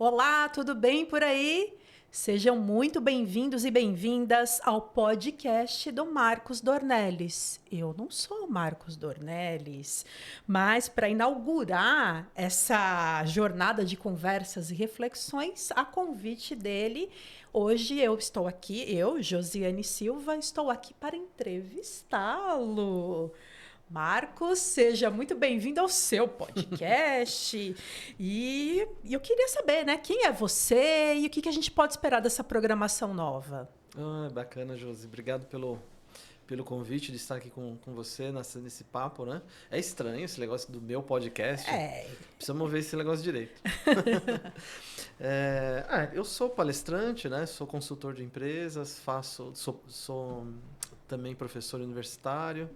Olá, tudo bem por aí? Sejam muito bem-vindos e bem-vindas ao podcast do Marcos Dornelles. Eu não sou o Marcos Dornelles, mas para inaugurar essa jornada de conversas e reflexões, a convite dele, hoje eu estou aqui, Josiane Silva, estou aqui para entrevistá-lo. Marcos, seja muito bem-vindo ao seu podcast. E eu queria saber, né, quem é você e o que a gente pode esperar dessa programação nova? Bacana, Josi. Obrigado pelo convite de estar aqui com você nesse papo, né? É estranho esse negócio do meu podcast. Precisamos ver esse negócio direito. Eu sou palestrante, né? Sou consultor de empresas, sou também professor universitário.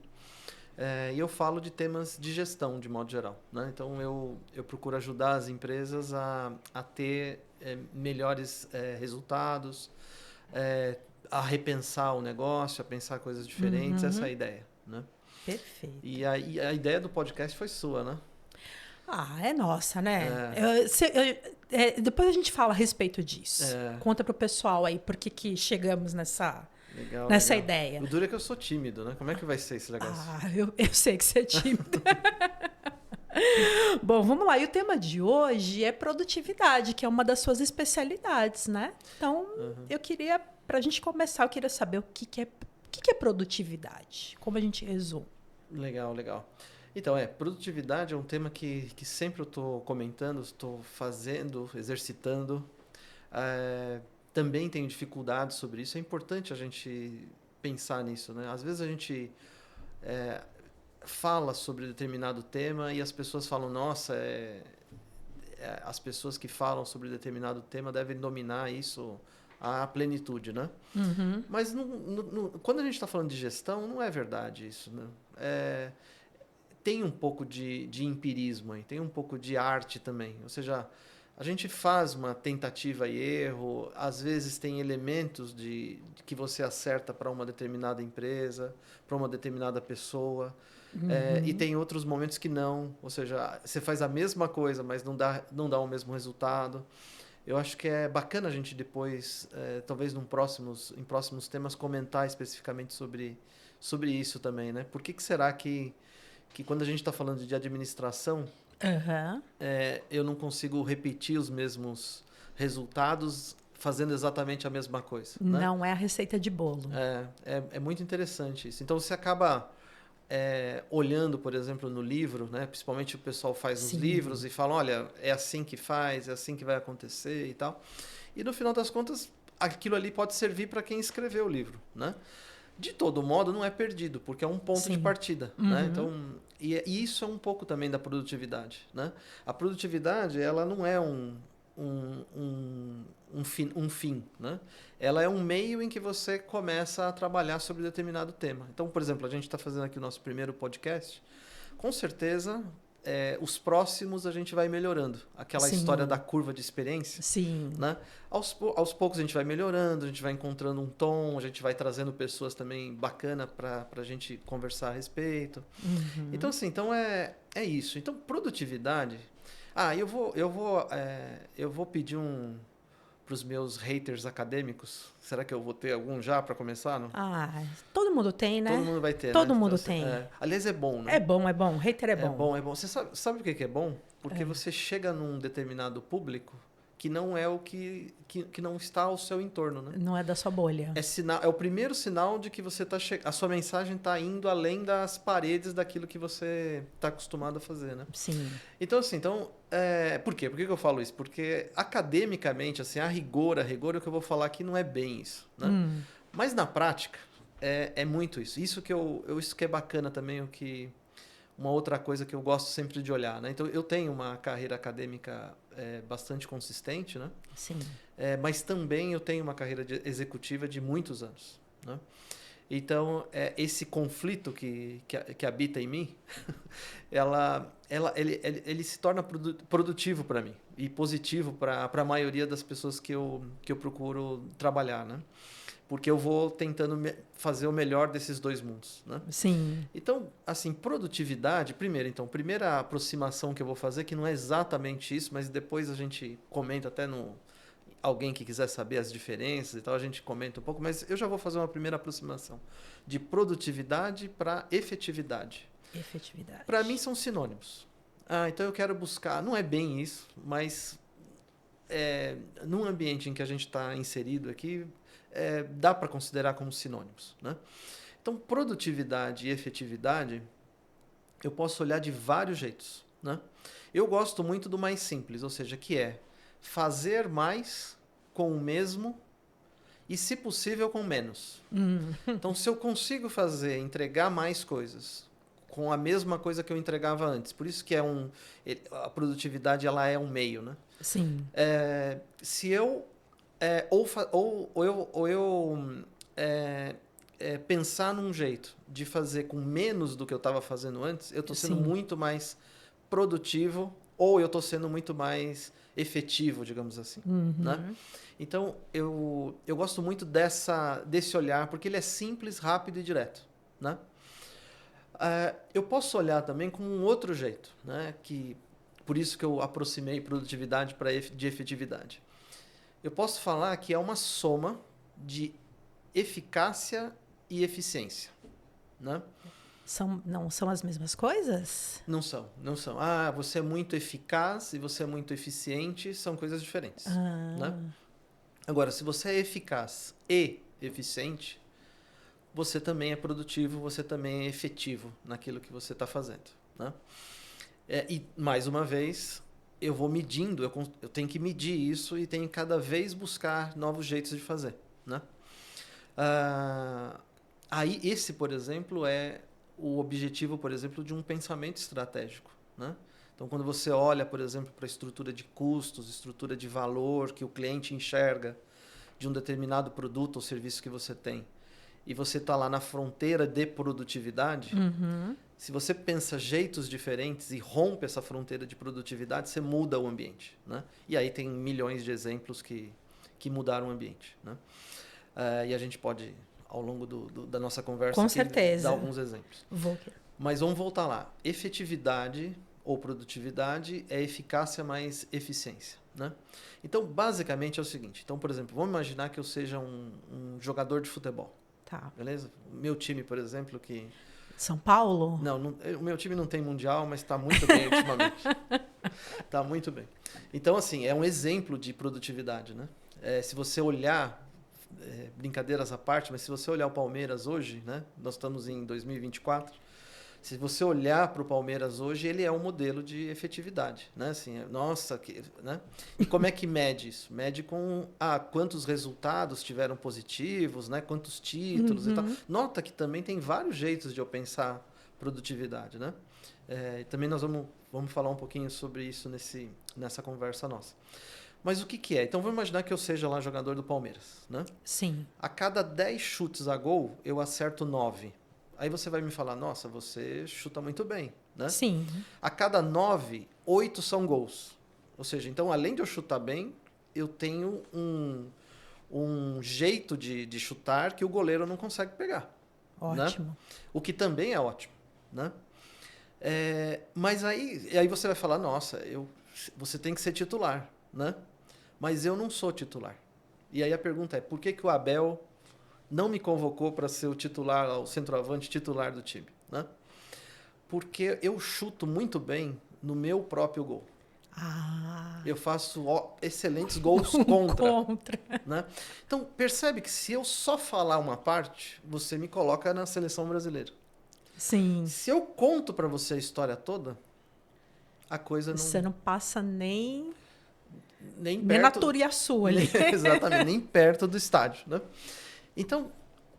E eu falo de temas de gestão, de modo geral, né? Então, eu procuro ajudar as empresas a ter melhores resultados, a repensar o negócio, a pensar coisas diferentes. Essa é a ideia, né? Perfeito. E a ideia do podcast foi sua, né? É nossa, né? Depois a gente fala a respeito disso. Conta pro pessoal aí por que chegamos nessa ideia. O duro é que eu sou tímido, né? Como é que vai ser esse negócio? Eu sei que você é tímido. Bom, vamos lá. E o tema de hoje é produtividade, que é uma das suas especialidades, né? Então, pra gente começar, eu queria saber o que é produtividade. Como a gente resume. Legal. Então, produtividade é um tema que sempre eu estou comentando, estou fazendo, exercitando. Também tenho dificuldade sobre isso. É importante a gente pensar nisso, né? Às vezes a gente fala sobre determinado tema e as pessoas falam, nossa, as pessoas que falam sobre determinado tema devem dominar isso à plenitude, né? Uhum. Mas quando a gente está falando de gestão, não é verdade isso, né? Tem um pouco de empirismo aí, tem um pouco de arte também. Ou seja, a gente faz uma tentativa e erro, às vezes tem elementos de que você acerta para uma determinada empresa, para uma determinada pessoa, e tem outros momentos que não. Ou seja, você faz a mesma coisa, mas não dá o mesmo resultado. Eu acho que é bacana a gente depois, talvez em próximos temas, comentar especificamente sobre isso também, né? Por que será que quando a gente está falando de administração, eu não consigo repetir os mesmos resultados fazendo exatamente a mesma coisa? Não é a receita de bolo. É muito interessante isso. Então, você acaba olhando, por exemplo, no livro, né? Principalmente o pessoal faz uns livros e fala, olha, é assim que faz, é assim que vai acontecer e tal. E, no final das contas, aquilo ali pode servir para quem escreveu o livro, né? De todo modo, não é perdido, porque é um ponto de partida, né? Então, e isso é um pouco também da produtividade, né? A produtividade, ela não é um fim, né? Ela é um meio em que você começa a trabalhar sobre determinado tema. Então, por exemplo, a gente está fazendo aqui o nosso primeiro podcast, com certeza os próximos a gente vai melhorando. Aquela história da curva de experiência. Sim. Né? Aos poucos a gente vai melhorando, a gente vai encontrando um tom, a gente vai trazendo pessoas também bacana para a gente conversar a respeito. Então, assim, é isso. Então, produtividade... eu vou pedir para os meus haters acadêmicos. Será que eu vou ter algum já para começar? Não? Todo mundo tem, né? Todo mundo vai ter, Todo né? mundo Então, tem. Aliás, é bom, né? É bom. Hater é bom. É bom. Você sabe por que é bom? Porque você chega num determinado público que não é o que não está ao seu entorno, né? Não é da sua bolha. É o primeiro sinal de que você a sua mensagem está indo além das paredes daquilo que você está acostumado a fazer, né? Sim. Então, assim, por quê? Por que eu falo isso? Porque academicamente, assim, a rigor, o que eu vou falar aqui não é bem isso, né? Mas na prática, é muito isso. Isso que é bacana também, uma outra coisa que eu gosto sempre de olhar, né? Então, eu tenho uma carreira acadêmica bastante consistente, né? Sim. Mas também eu tenho uma carreira executiva de muitos anos, né? Então, esse conflito que habita em mim, ele se torna produtivo para mim e positivo para a maioria das pessoas que eu procuro trabalhar, né? porque eu vou tentando fazer o melhor desses dois mundos, né? Sim. Então, assim, produtividade, primeira aproximação que eu vou fazer, que não é exatamente isso, mas depois a gente comenta até no alguém que quiser saber as diferenças e tal, a gente comenta um pouco, mas eu já vou fazer uma primeira aproximação de produtividade para efetividade. Efetividade. Para mim são sinônimos. Então eu quero buscar, não é bem isso, mas num ambiente em que a gente está inserido aqui, dá para considerar como sinônimos, né? Então, produtividade e efetividade, eu posso olhar de vários jeitos, né? Eu gosto muito do mais simples, ou seja, que é fazer mais com o mesmo e, se possível, com menos. Então, se eu consigo entregar mais coisas com a mesma coisa que eu entregava antes, por isso que a produtividade ela é um meio, né? Sim. Se eu pensar num jeito de fazer com menos do que eu estava fazendo antes, eu estou sendo muito mais produtivo ou eu estou sendo muito mais efetivo, digamos assim. Né? Então, eu gosto muito desse olhar, porque ele é simples, rápido e direto. Né? Eu posso olhar também com um outro jeito, né? Por isso que eu aproximei produtividade de efetividade. Eu posso falar que é uma soma de eficácia e eficiência, né? Não são as mesmas coisas? Não são. Você é muito eficaz e você é muito eficiente, são coisas diferentes, né? Agora, se você é eficaz e eficiente, você também é produtivo, você também é efetivo naquilo que você está fazendo, né? E, mais uma vez, eu vou medindo, eu tenho que medir isso e tenho que cada vez buscar novos jeitos de fazer, né? Aí, esse, por exemplo, é o objetivo, por exemplo, de um pensamento estratégico, né? Então, quando você olha, por exemplo, para a estrutura de custos, estrutura de valor que o cliente enxerga de um determinado produto ou serviço que você tem, e você está lá na fronteira de produtividade, se você pensa jeitos diferentes e rompe essa fronteira de produtividade, você muda o ambiente, né? E aí tem milhões de exemplos que mudaram o ambiente, né? E a gente pode, ao longo da nossa conversa, com certeza, dar alguns exemplos. Mas vamos voltar lá. Efetividade ou produtividade é eficácia mais eficiência, né? Então, basicamente é o seguinte. Então, por exemplo, vamos imaginar que eu seja um jogador de futebol. Tá. Beleza? O meu time, por exemplo, que... São Paulo? Não, o meu time não tem mundial, mas está muito bem ultimamente. Está muito bem. Então, assim, é um exemplo de produtividade, né? Se você olhar, brincadeiras à parte, mas se você olhar o Palmeiras hoje, né? Nós estamos em 2024. Se você olhar para o Palmeiras hoje, ele é um modelo de efetividade, né? Assim, né? E como é que mede isso? Mede com quantos resultados tiveram positivos, né? Quantos títulos e tal. Nota que também tem vários jeitos de eu pensar produtividade, né? Também nós vamos falar um pouquinho sobre isso nessa conversa nossa. Mas o que é? Então, vamos imaginar que eu seja lá jogador do Palmeiras, né? Sim. A cada 10 chutes a gol, eu acerto 9. Aí você vai me falar, nossa, você chuta muito bem, né? Sim. A cada 9, 8 são gols. Ou seja, então, além de eu chutar bem, eu tenho um jeito de chutar que o goleiro não consegue pegar. Ótimo. Né? O que também é ótimo, né? Mas aí você vai falar, nossa, você tem que ser titular, né? Mas eu não sou titular. E aí a pergunta é, por que o Abel não me convocou para ser o centroavante titular do time, né? Porque eu chuto muito bem no meu próprio gol. Eu faço excelentes gols contra. Né? Então, percebe que se eu só falar uma parte, você me coloca na seleção brasileira. Sim. Se eu conto para você a história toda, a coisa não... Você não passa nem perto... na Turiaçu ali. Exatamente, nem perto do estádio, né? Então,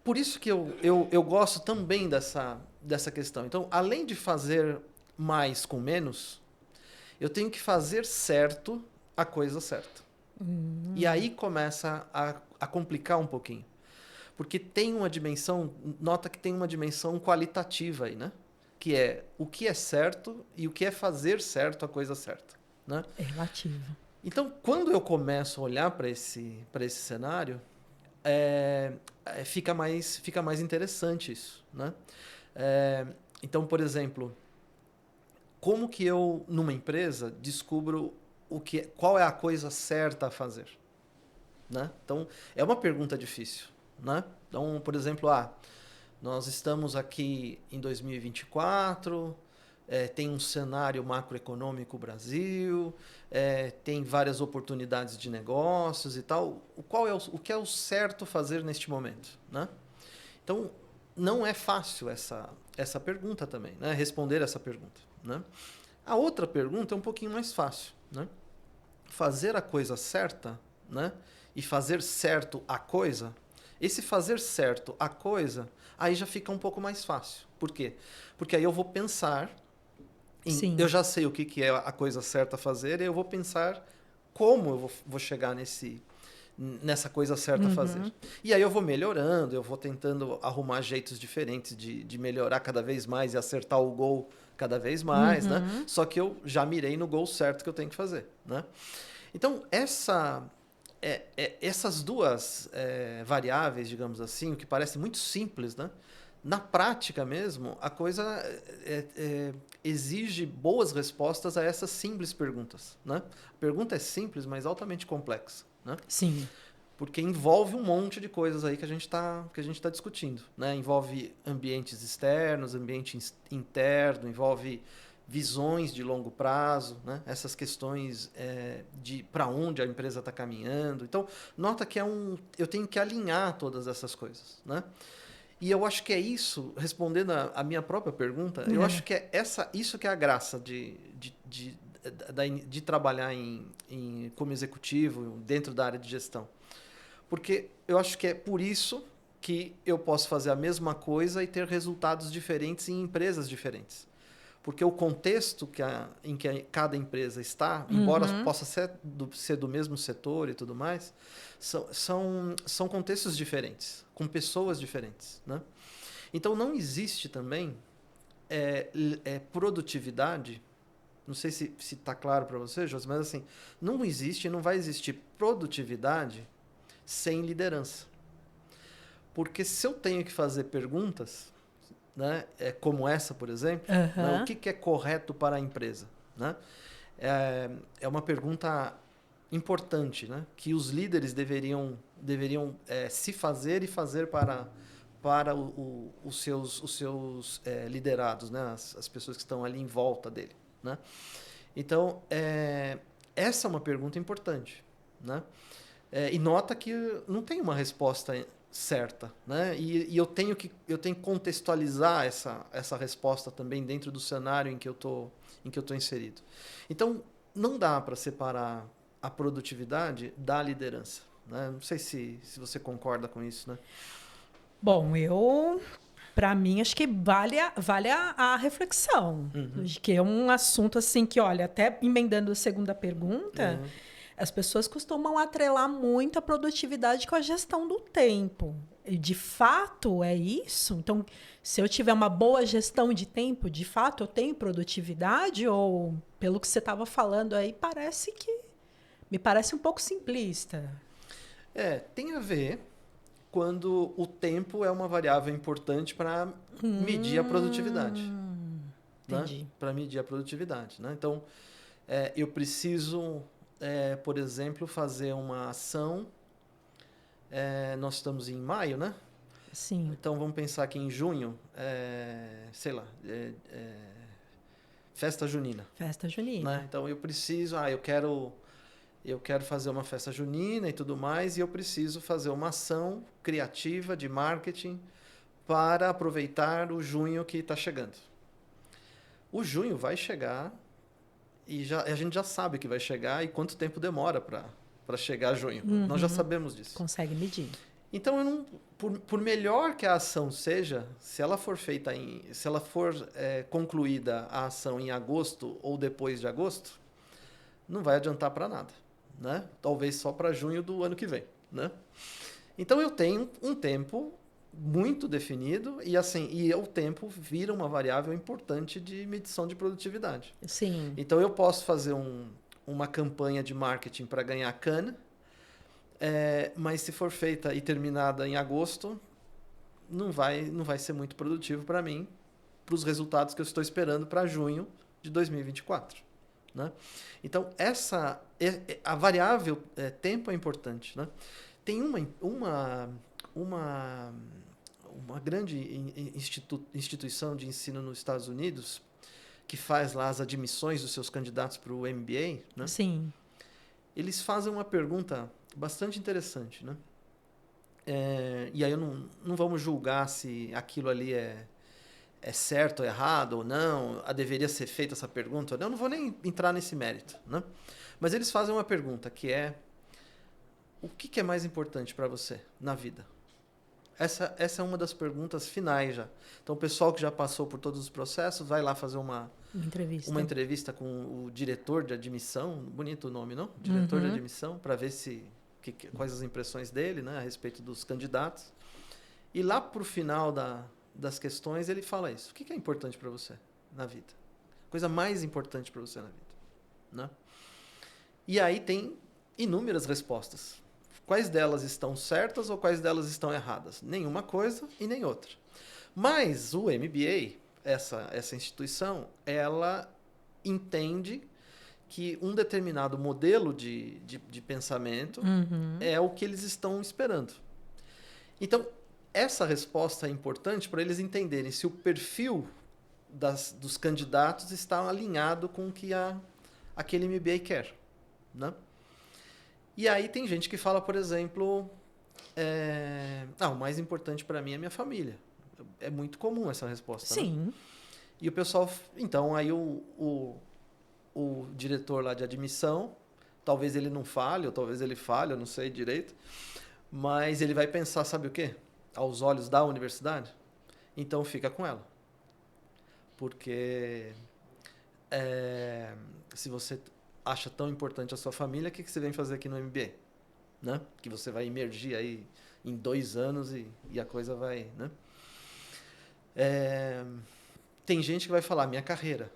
por isso que eu gosto também dessa questão. Então, além de fazer mais com menos, eu tenho que fazer certo a coisa certa. E aí começa a complicar um pouquinho. Porque tem uma dimensão, nota que tem uma dimensão qualitativa aí, né? Que é o que é certo e o que é fazer certo a coisa certa. Né? É relativo. Então, quando eu começo a olhar para esse cenário... fica mais interessante isso, né? Então, por exemplo, como que eu, numa empresa, descubro qual é a coisa certa a fazer, né? Então, é uma pergunta difícil, né? Então, por exemplo, nós estamos aqui em 2024, tem um cenário macroeconômico Brasil, tem várias oportunidades de negócios e tal. O que é o certo fazer neste momento, né? Então, não é fácil essa pergunta também, né? Responder essa pergunta, né? A outra pergunta é um pouquinho mais fácil, né? Fazer a coisa certa, né? E fazer certo a coisa. Esse fazer certo a coisa, aí já fica um pouco mais fácil. Por quê? Porque aí eu vou pensar Sim. eu já sei o que é a coisa certa a fazer, e eu vou pensar como eu vou chegar nessa coisa certa a fazer. E aí eu vou melhorando, eu vou tentando arrumar jeitos diferentes de melhorar cada vez mais e acertar o gol cada vez mais, né? Só que eu já mirei no gol certo que eu tenho que fazer, né? Então, essas duas variáveis, digamos assim, o que parece muito simples, né? Na prática mesmo, a coisa exige boas respostas a essas simples perguntas, né? A pergunta é simples, mas altamente complexa, né? Sim. Porque envolve um monte de coisas aí que a gente tá discutindo, né? Envolve ambientes externos, ambiente interno, envolve visões de longo prazo, né? Essas questões de para onde a empresa está caminhando. Então, nota que eu tenho que alinhar todas essas coisas, né? E eu acho que é isso, respondendo a minha própria pergunta, eu acho que é isso que é a graça de trabalhar como executivo dentro da área de gestão. Porque eu acho que é por isso que eu posso fazer a mesma coisa e ter resultados diferentes em empresas diferentes. Porque o contexto em que cada empresa está, embora possa ser do mesmo setor e tudo mais, são contextos diferentes, com pessoas diferentes, né? Então, não existe também produtividade. Não sei se está claro para você, José, mas assim, não existe e não vai existir produtividade sem liderança. Porque se eu tenho que fazer perguntas, né, como essa, por exemplo, né, o que é correto para a empresa? Né? É uma pergunta importante, né, que os líderes deveriam se fazer e fazer para os seus liderados, né, as pessoas que estão ali em volta dele. Né? Então, essa é uma pergunta importante. Né? E nota que não tem uma resposta certa, né? E eu tenho que contextualizar essa resposta também dentro do cenário em que eu tô inserido. Então, não dá para separar a produtividade da liderança, né? Não sei se você concorda com isso, né? Bom, para mim, acho que vale a reflexão. Acho que é um assunto assim que, olha, até emendando a segunda pergunta, as pessoas costumam atrelar muito a produtividade com a gestão do tempo. E de fato é isso? Então, se eu tiver uma boa gestão de tempo, de fato eu tenho produtividade? Ou, pelo que você estava falando aí, me parece um pouco simplista. Tem a ver quando o tempo é uma variável importante para medir a produtividade. Entendi. Né? Para medir a produtividade. Né? Então, eu preciso, por exemplo, fazer uma ação. Nós estamos em maio, né? Sim. Então, vamos pensar que em junho, sei lá, festa junina. Festa junina. Né? Então, eu preciso, eu quero fazer uma festa junina e tudo mais, e eu preciso fazer uma ação criativa de marketing para aproveitar o junho que está chegando. O junho vai chegar e a gente já sabe que vai chegar e quanto tempo demora para chegar junho. Nós já sabemos disso. Consegue medir. Então, por melhor que a ação seja, se ela for concluída a ação em agosto ou depois de agosto, não vai adiantar para nada, né? Talvez só para junho do ano que vem, né? Então eu tenho um tempo muito definido e o tempo vira uma variável importante de medição de produtividade. Sim. Então eu posso fazer uma campanha de marketing para ganhar cana, Mas se for feita e terminada em agosto, não vai ser muito produtivo para mim, para os resultados que eu estou esperando para junho de 2024. Né? Então, a variável tempo é importante. Né? Tem uma grande instituição de ensino nos Estados Unidos que faz lá as admissões dos seus candidatos para o MBA. Né? Sim. Eles fazem uma pergunta bastante interessante. Né? E aí não vamos julgar se aquilo ali é certo ou errado ou não, deveria ser feita essa pergunta. Eu não vou nem entrar nesse mérito. Né? Mas eles fazem uma pergunta que é: o que é mais importante para você na vida? Essa é uma das perguntas finais já. Então, o pessoal que já passou por todos os processos vai lá fazer uma entrevista com o diretor de admissão. Bonito o nome, não? Diretor de admissão, para ver quais as impressões dele, né, a respeito dos candidatos. E lá para o final das questões, ele fala isso. O que é importante para você na vida? Coisa mais importante para você na vida. Né? E aí tem inúmeras respostas. Quais delas estão certas ou quais delas estão erradas? Nenhuma coisa e nem outra. Mas o MBA, essa instituição, ela entende que um determinado modelo de pensamento é o que eles estão esperando. Então, essa resposta é importante para eles entenderem se o perfil dos candidatos está alinhado com o que aquele MBA quer. Né? E aí tem gente que fala, por exemplo, o mais importante para mim é minha família. É muito comum essa resposta. Sim. Né? E o pessoal... Então, aí o diretor lá de admissão, talvez ele não fale, ou talvez ele fale, eu não sei direito, mas ele vai pensar, sabe o quê? Aos olhos da universidade? Então, fica com ela. Porque se você acha tão importante a sua família, o que você vem fazer aqui no MBA? Né? Que você vai imergir aí em 2 anos e a coisa vai... Né? Tem gente que vai falar, minha carreira.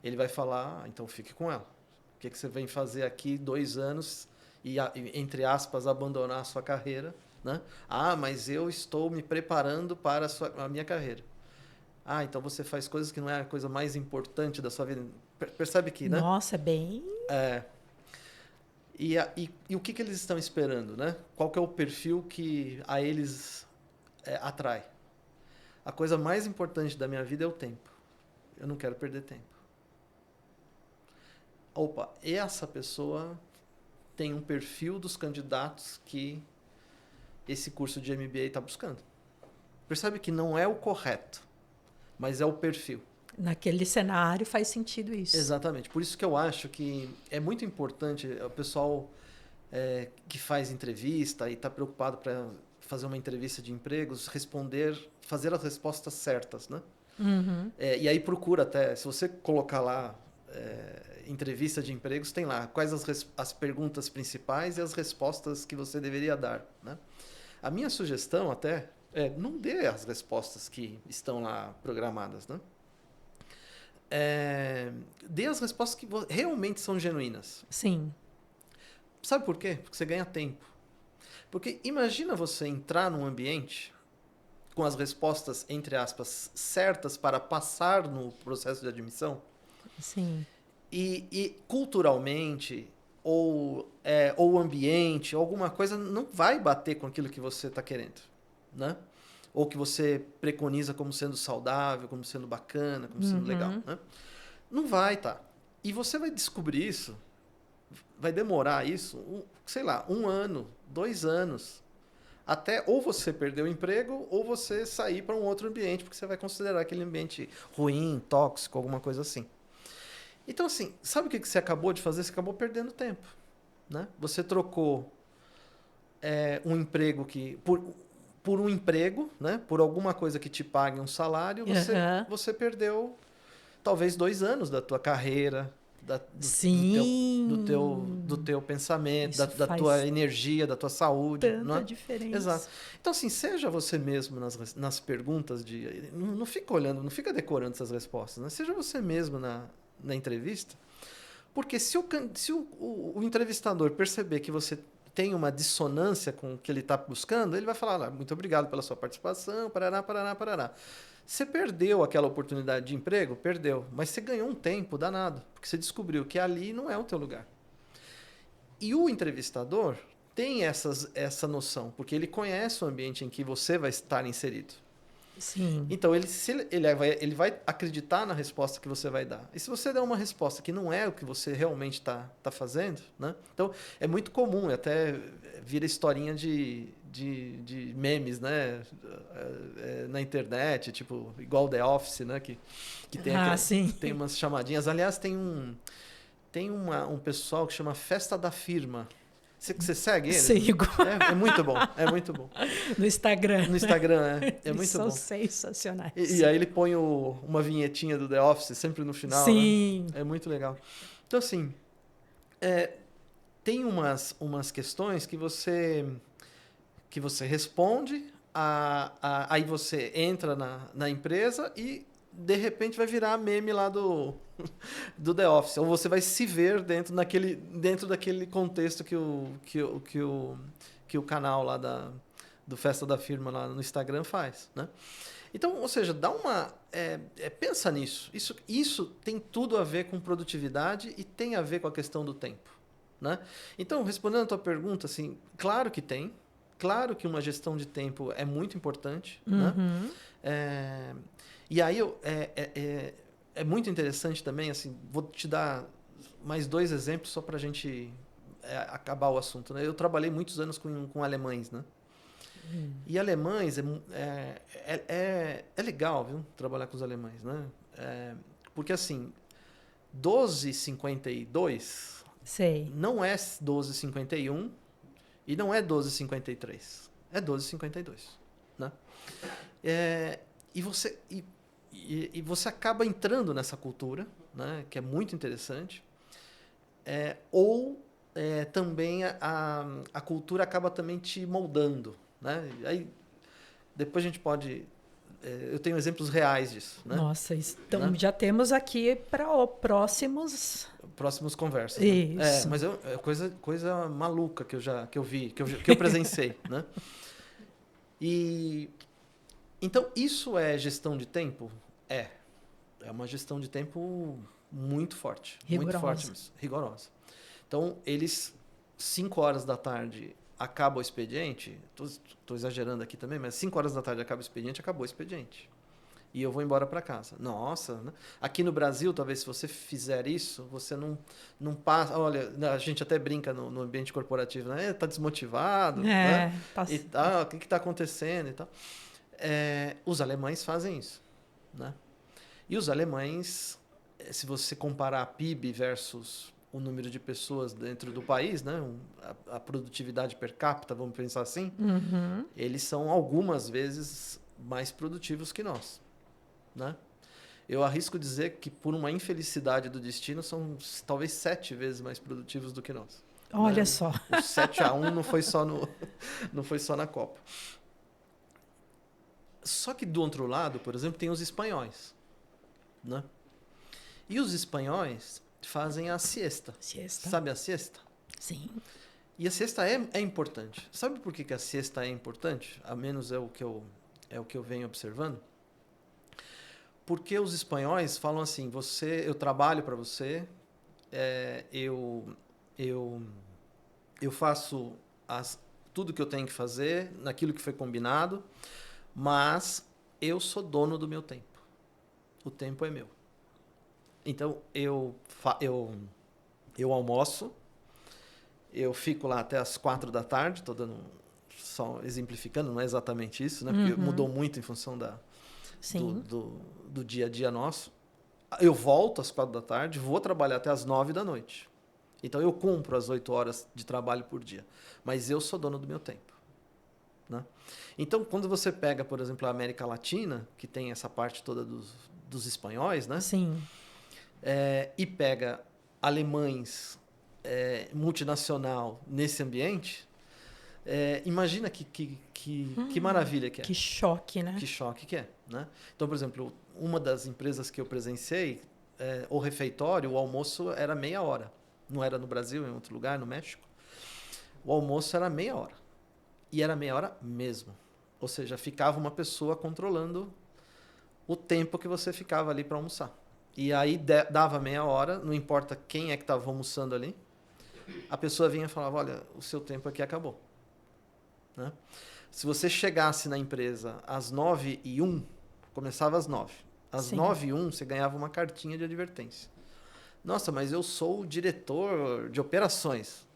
Ele vai falar, então fique com ela. O que você vem fazer aqui 2 anos e, entre aspas, abandonar a sua carreira? Né? Mas eu estou me preparando para a minha carreira. Então você faz coisas que não é a coisa mais importante da sua vida. Percebe que, né? Nossa, é bem... E o que eles estão esperando, né? Qual que é o perfil que a eles atrai? A coisa mais importante da minha vida é o tempo. Eu não quero perder tempo. Essa pessoa tem um perfil dos candidatos que esse curso de MBA está buscando. Percebe que não é o correto, mas é o perfil. Naquele cenário faz sentido isso. Exatamente. Por isso que eu acho que é muito importante o pessoal que faz entrevista e está preocupado para fazer uma entrevista de empregos, fazer as respostas certas, né? E aí procura até, se você colocar lá entrevista de empregos, tem lá quais as perguntas principais e as respostas que você deveria dar, né? A minha sugestão até não dê as respostas que estão lá programadas, né? Dê as respostas que realmente são genuínas. Sim. Sabe por quê? Porque você ganha tempo. Porque imagina você entrar num ambiente com as respostas, entre aspas, certas para passar no processo de admissão. Sim. E culturalmente, ou o ambiente, alguma coisa não vai bater com aquilo que você está querendo, né? Ou que você preconiza como sendo saudável, como sendo bacana, como sendo legal, né? Não vai, tá? E você vai descobrir isso, vai demorar isso, sei lá, 1 ano, 2 anos, até ou você perder o emprego ou você sair para um outro ambiente, porque você vai considerar aquele ambiente ruim, tóxico, alguma coisa assim. Então, assim, sabe o que você acabou de fazer? Você acabou perdendo tempo, né? Você trocou um emprego por um emprego, né? Por alguma coisa que te pague um salário, você perdeu talvez 2 anos da tua carreira, do teu pensamento, da tua energia, da tua saúde. Tanta diferença. Exato. Então, assim, seja você mesmo nas perguntas não fica olhando, não fica decorando essas respostas, né? Seja você mesmo na entrevista, Porque se o entrevistador perceber que você tem uma dissonância com o que ele está buscando, ele vai falar, muito obrigado pela sua participação, parará, parará, parará. Você perdeu aquela oportunidade de emprego? Perdeu. Mas você ganhou um tempo danado, porque você descobriu que ali não é o teu lugar. E o entrevistador tem essa noção, porque ele conhece o ambiente em que você vai estar inserido. Sim. Então, ele vai acreditar na resposta que você vai dar. E se você der uma resposta que não é o que você realmente está fazendo, né? Então, é muito comum, até vira historinha de memes, né? Na internet, tipo, igual The Office, né? Que Sim. tem umas chamadinhas. Aliás, tem um pessoal que chama Festa da Firma. Você segue eles? Sigo. É muito bom, é muito bom. No Instagram. No Instagram, é muito são bom. Sensacionais. E aí ele põe uma vinhetinha do The Office sempre no final. Sim. Né? É muito legal. Então, assim, tem umas questões que você responde, aí você entra na empresa e, de repente, vai virar meme lá do The Office. Ou você vai se ver dentro daquele contexto que o canal lá do Festa da Firma lá no Instagram faz, né? Então, ou seja, dá uma... pensa nisso. Isso tem tudo a ver com produtividade e tem a ver com a questão do tempo, né? Então, respondendo a tua pergunta, assim, claro que tem. Claro que uma gestão de tempo é muito importante, né? E aí, é muito interessante também, assim, vou te dar mais 2 exemplos só para a gente acabar o assunto, né? Eu trabalhei muitos anos com alemães, né? E alemães é legal, viu? Trabalhar com os alemães, né? Porque assim, 12,52 Sei. não é 12,51 e não é 12,53. É 12,52, né? E você acaba entrando nessa cultura, né? Que é muito interessante. Também a cultura acaba também te moldando, né? Aí depois a gente pode... eu tenho exemplos reais disso, né? Nossa, então né? já temos aqui para próximos Conversas. Isso. Né? Mas é coisa maluca que eu vi, que eu presenciei, né? E então isso é gestão de tempo? É uma gestão de tempo muito forte, rigorosa. muito forte mesmo, rigorosa. Então, 5 horas da tarde acaba o expediente, estou exagerando aqui também, mas 5 horas da tarde acaba o expediente, acabou o expediente. E eu vou embora para casa. Nossa, né? Aqui no Brasil, talvez se você fizer isso, você não passa... Olha, a gente até brinca no ambiente corporativo, né? Tá desmotivado, né? E tal, o que está acontecendo e tal. Os alemães fazem isso, né? E os alemães, se você comparar a PIB versus o número de pessoas dentro do país, né? A produtividade per capita, vamos pensar assim, eles são algumas vezes mais produtivos que nós, né? Eu arrisco dizer que, por uma infelicidade do destino, são talvez 7 vezes mais produtivos do que nós. Olha, né? só. O 7-1 não foi só na Copa. Só que do outro lado, por exemplo, tem os espanhóis, né? E os espanhóis fazem a siesta. Sabe a siesta? Sim. E a siesta é importante. Sabe por que a siesta é importante? A menos é o que eu venho observando. Porque os espanhóis falam assim: eu trabalho para você, eu faço tudo que eu tenho que fazer, naquilo que foi combinado, mas eu sou dono do meu tempo. O tempo é meu. Então, eu almoço, eu fico lá até as 4 da tarde, estou dando, só exemplificando, não é exatamente isso, né? Porque mudou muito em função do dia a dia nosso. Eu volto às 4 da tarde, vou trabalhar até as 9 da noite. Então, eu cumpro as 8 horas de trabalho por dia, mas eu sou dono do meu tempo, né? Então, quando você pega, por exemplo, a América Latina, que tem essa parte toda dos espanhóis, né? Sim. E pega alemães, multinacional nesse ambiente, imagina que maravilha que é. Que choque, né? Que choque que é, né? Então, por exemplo, uma das empresas que eu presenciei, o refeitório, o almoço era meia hora. Não era no Brasil, em outro lugar, no México. O almoço era meia hora. E era meia hora mesmo. Ou seja, ficava uma pessoa controlando o tempo que você ficava ali para almoçar. E aí dava meia hora, não importa quem é que estava almoçando ali, a pessoa vinha e falava, olha, o seu tempo aqui acabou. Né? Se você chegasse na empresa às 9h01, começava às 9. Às 9h01, você ganhava uma cartinha de advertência. Nossa, mas eu sou o diretor de operações.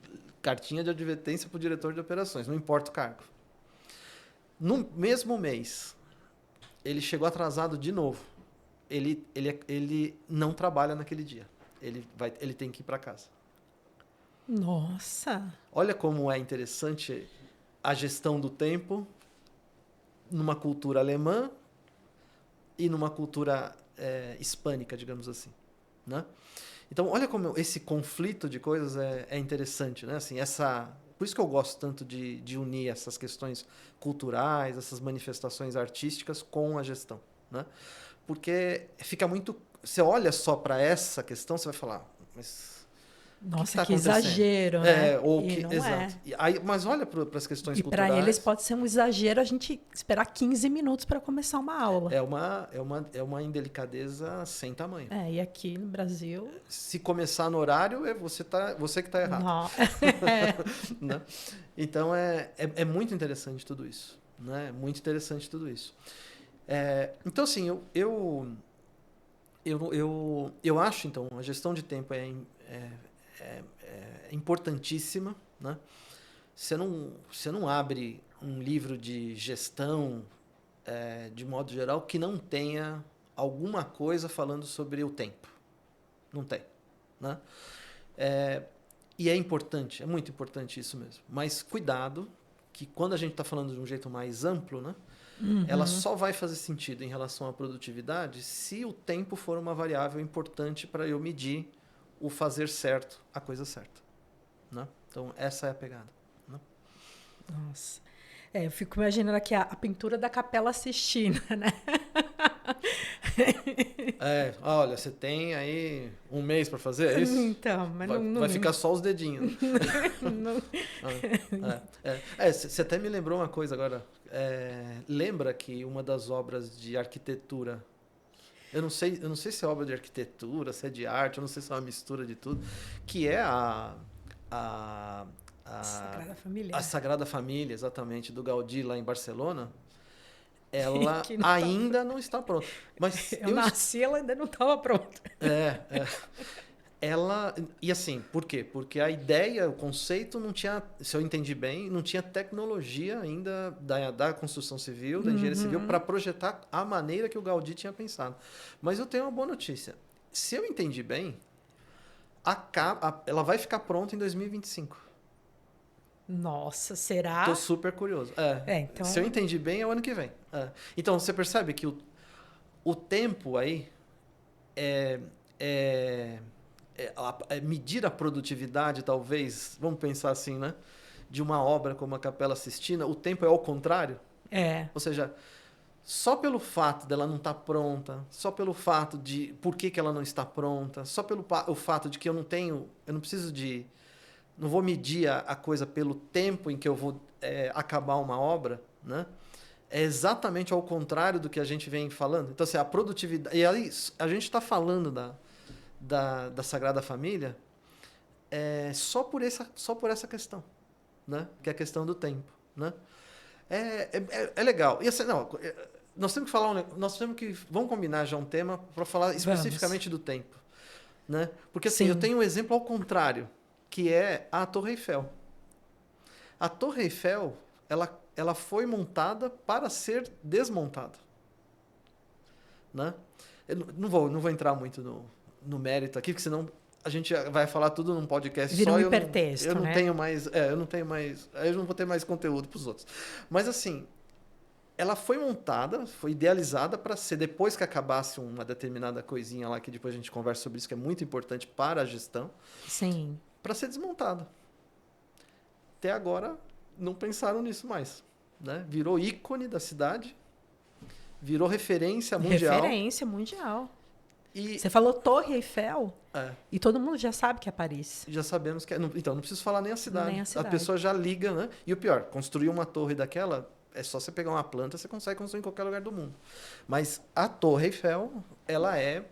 Cartinha de advertência para o diretor de operações, não importa o cargo. No mesmo mês, ele chegou atrasado de novo. Ele não trabalha naquele dia. Ele tem que ir para casa. Nossa! Olha como é interessante a gestão do tempo numa cultura alemã e numa cultura hispânica, digamos assim, né? Então, olha como esse conflito de coisas é interessante, né? Assim, por isso que eu gosto tanto de unir essas questões culturais, essas manifestações artísticas com a gestão, né? Porque fica muito... Você olha só para essa questão, você vai falar, mas... Nossa, que exagero, né? Exato. Mas olha para as questões culturais. E para eles pode ser um exagero a gente esperar 15 minutos para começar uma aula. É uma indelicadeza sem tamanho. E aqui no Brasil... Se começar no horário, você que está errado. Né? Então, é muito interessante tudo isso. Né? Muito interessante tudo isso. Então, assim, eu acho, então, a gestão de tempo é importantíssima, né? Você não abre um livro de gestão, de modo geral, que não tenha alguma coisa falando sobre o tempo. Não tem, né? E é importante, é muito importante isso mesmo. Mas cuidado, que quando a gente está falando de um jeito mais amplo, né? Uhum. Ela só vai fazer sentido em relação à produtividade se o tempo for uma variável importante para eu medir o fazer certo, a coisa certa. Né? Então, essa é a pegada. Né? Nossa. Eu fico imaginando aqui a pintura da Capela Sistina, né? Olha, você tem aí um mês para fazer isso? Então, mas vai ficar só os dedinhos. Você até me lembrou uma coisa agora. Lembra que uma das obras de arquitetura... Eu não sei se é obra de arquitetura, se é de arte, eu não sei se é uma mistura de tudo, que é a Sagrada Família. A Sagrada Família, exatamente, do Gaudí lá em Barcelona. Ela ainda não está pronta. Mas eu nasci, ela ainda não estava pronta. E assim, por quê? Porque a ideia, o conceito não tinha, se eu entendi bem, não tinha tecnologia ainda da construção civil, da engenharia civil, para projetar a maneira que o Gaudí tinha pensado. Mas eu tenho uma boa notícia. Se eu entendi bem, ela vai ficar pronta em 2025. Nossa, será? Estou super curioso. Então... Se eu entendi bem, é o ano que vem. Então, você percebe que o tempo aí medir a produtividade, talvez, vamos pensar assim, né? De uma obra como a Capela Sistina, o tempo é ao contrário. Ou seja, só pelo fato dela não estar pronta, só pelo fato de por que ela não está pronta, só pelo o fato de que eu não preciso de... Não vou medir a coisa pelo tempo em que eu vou acabar uma obra, né? É exatamente ao contrário do que a gente vem falando. Então, assim, a produtividade... E aí, a gente está falando da Sagrada Família só por essa questão, né? Que é a questão do tempo, né? É legal. E assim, nós temos que falar vamos combinar já um tema para falar especificamente do tempo, né? Porque assim, eu tenho um exemplo ao contrário, que é a Torre Eiffel. A Torre Eiffel, ela foi montada para ser desmontada, né? Eu não vou entrar muito no mérito aqui, porque senão a gente vai falar tudo num podcast Vira só. Um hipertexto, eu não né? tenho mais, eu não tenho mais, eu não vou ter mais conteúdo para os outros. Mas assim, ela foi montada, foi idealizada para ser, depois que acabasse uma determinada coisinha lá, que depois a gente conversa sobre isso, que é muito importante para a gestão. Sim. Para ser desmontada. Até agora não pensaram nisso mais, né? Virou ícone da cidade, virou referência mundial. Referência mundial. E Você falou Torre Eiffel é, e todo mundo já sabe que é Paris. já sabemos que é. Então, não preciso falar nem a cidade. Nem a cidade. pessoa já liga, né? E o pior, construir uma torre daquela, é só você pegar uma planta, você consegue construir em qualquer lugar do mundo. Mas a Torre Eiffel, ela é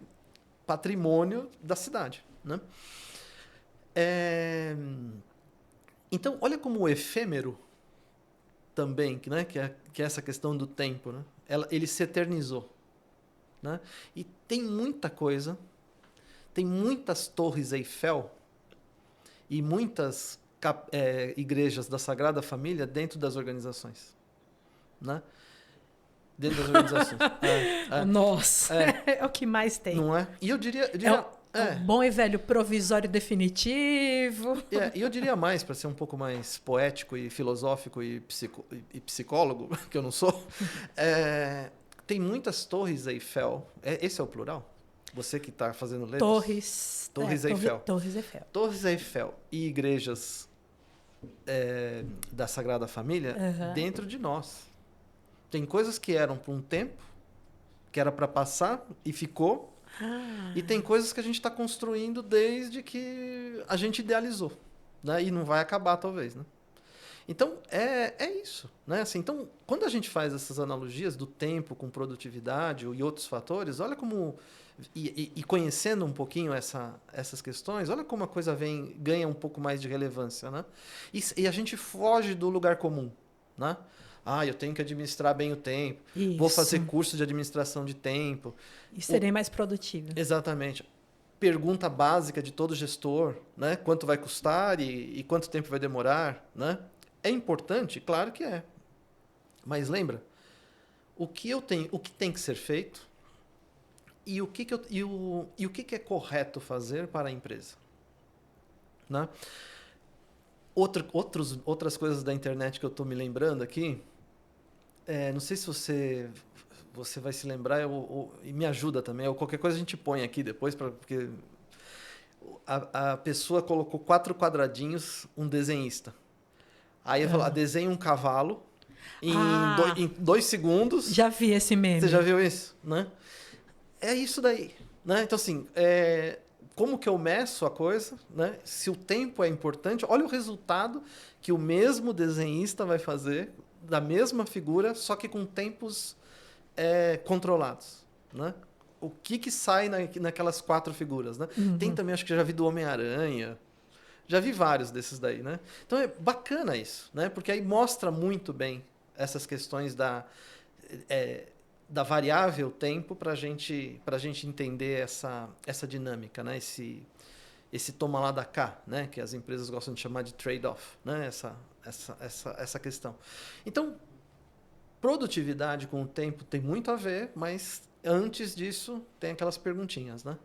patrimônio da cidade, né? Então, olha como o efêmero também, né? que é essa questão do tempo, né? Ele se eternizou. Né? E tem muita coisa, tem muitas torres Eiffel e muitas igrejas da Sagrada Família dentro das organizações. Né? Dentro das organizações. Nossa, é o que mais tem. Não é? E eu diria o bom e velho provisório definitivo. E eu diria mais, para ser um pouco mais poético e filosófico e psicólogo, que eu não sou, tem muitas torres Eiffel. Esse é o plural? Você que está fazendo letras? Torres Eiffel. Torres Eiffel. Torres Eiffel e igrejas da Sagrada Família dentro de nós. Tem coisas que eram para um tempo, que era para passar e ficou. E tem coisas que a gente está construindo desde que a gente idealizou. Né? E não vai acabar, talvez. Né? Então, é isso. Né? Assim, então, quando a gente faz essas analogias do tempo com produtividade e outros fatores, olha como... E conhecendo um pouquinho essas questões, olha como a coisa ganha um pouco mais de relevância. Né? E a gente foge do lugar comum. Né? Eu tenho que administrar bem o tempo. Isso. Vou fazer curso de administração de tempo. E serei mais produtivo. Exatamente. Pergunta básica de todo gestor, né? Quanto vai custar e quanto tempo vai demorar, né? É importante? Claro que é. Mas lembra, o que tem que ser feito e o que é correto fazer para a empresa. Né? Outras coisas da internet que eu estou me lembrando aqui, não sei se você vai se lembrar e me ajuda também, ou qualquer coisa a gente põe aqui depois, porque a pessoa colocou 4 quadradinhos, um desenhista. Aí ele falou, desenha um cavalo em 2 segundos. Já vi esse meme. Você já viu isso? Né? É isso daí. Né? Então, assim, como que eu meço a coisa? Né? Se o tempo é importante, olha o resultado que o mesmo desenhista vai fazer da mesma figura, só que com tempos controlados. Né? O que sai naquelas 4 figuras? Né? Uhum. Tem também, acho que já vi do Homem-Aranha. Já vi vários desses daí. Né? Então é bacana isso, né? Porque aí mostra muito bem essas questões da variável tempo para a gente entender essa dinâmica, né? Esse toma lá da cá, né? Que as empresas gostam de chamar de trade-off, né? Essa questão. Então, produtividade com o tempo tem muito a ver, mas antes disso tem aquelas perguntinhas, né?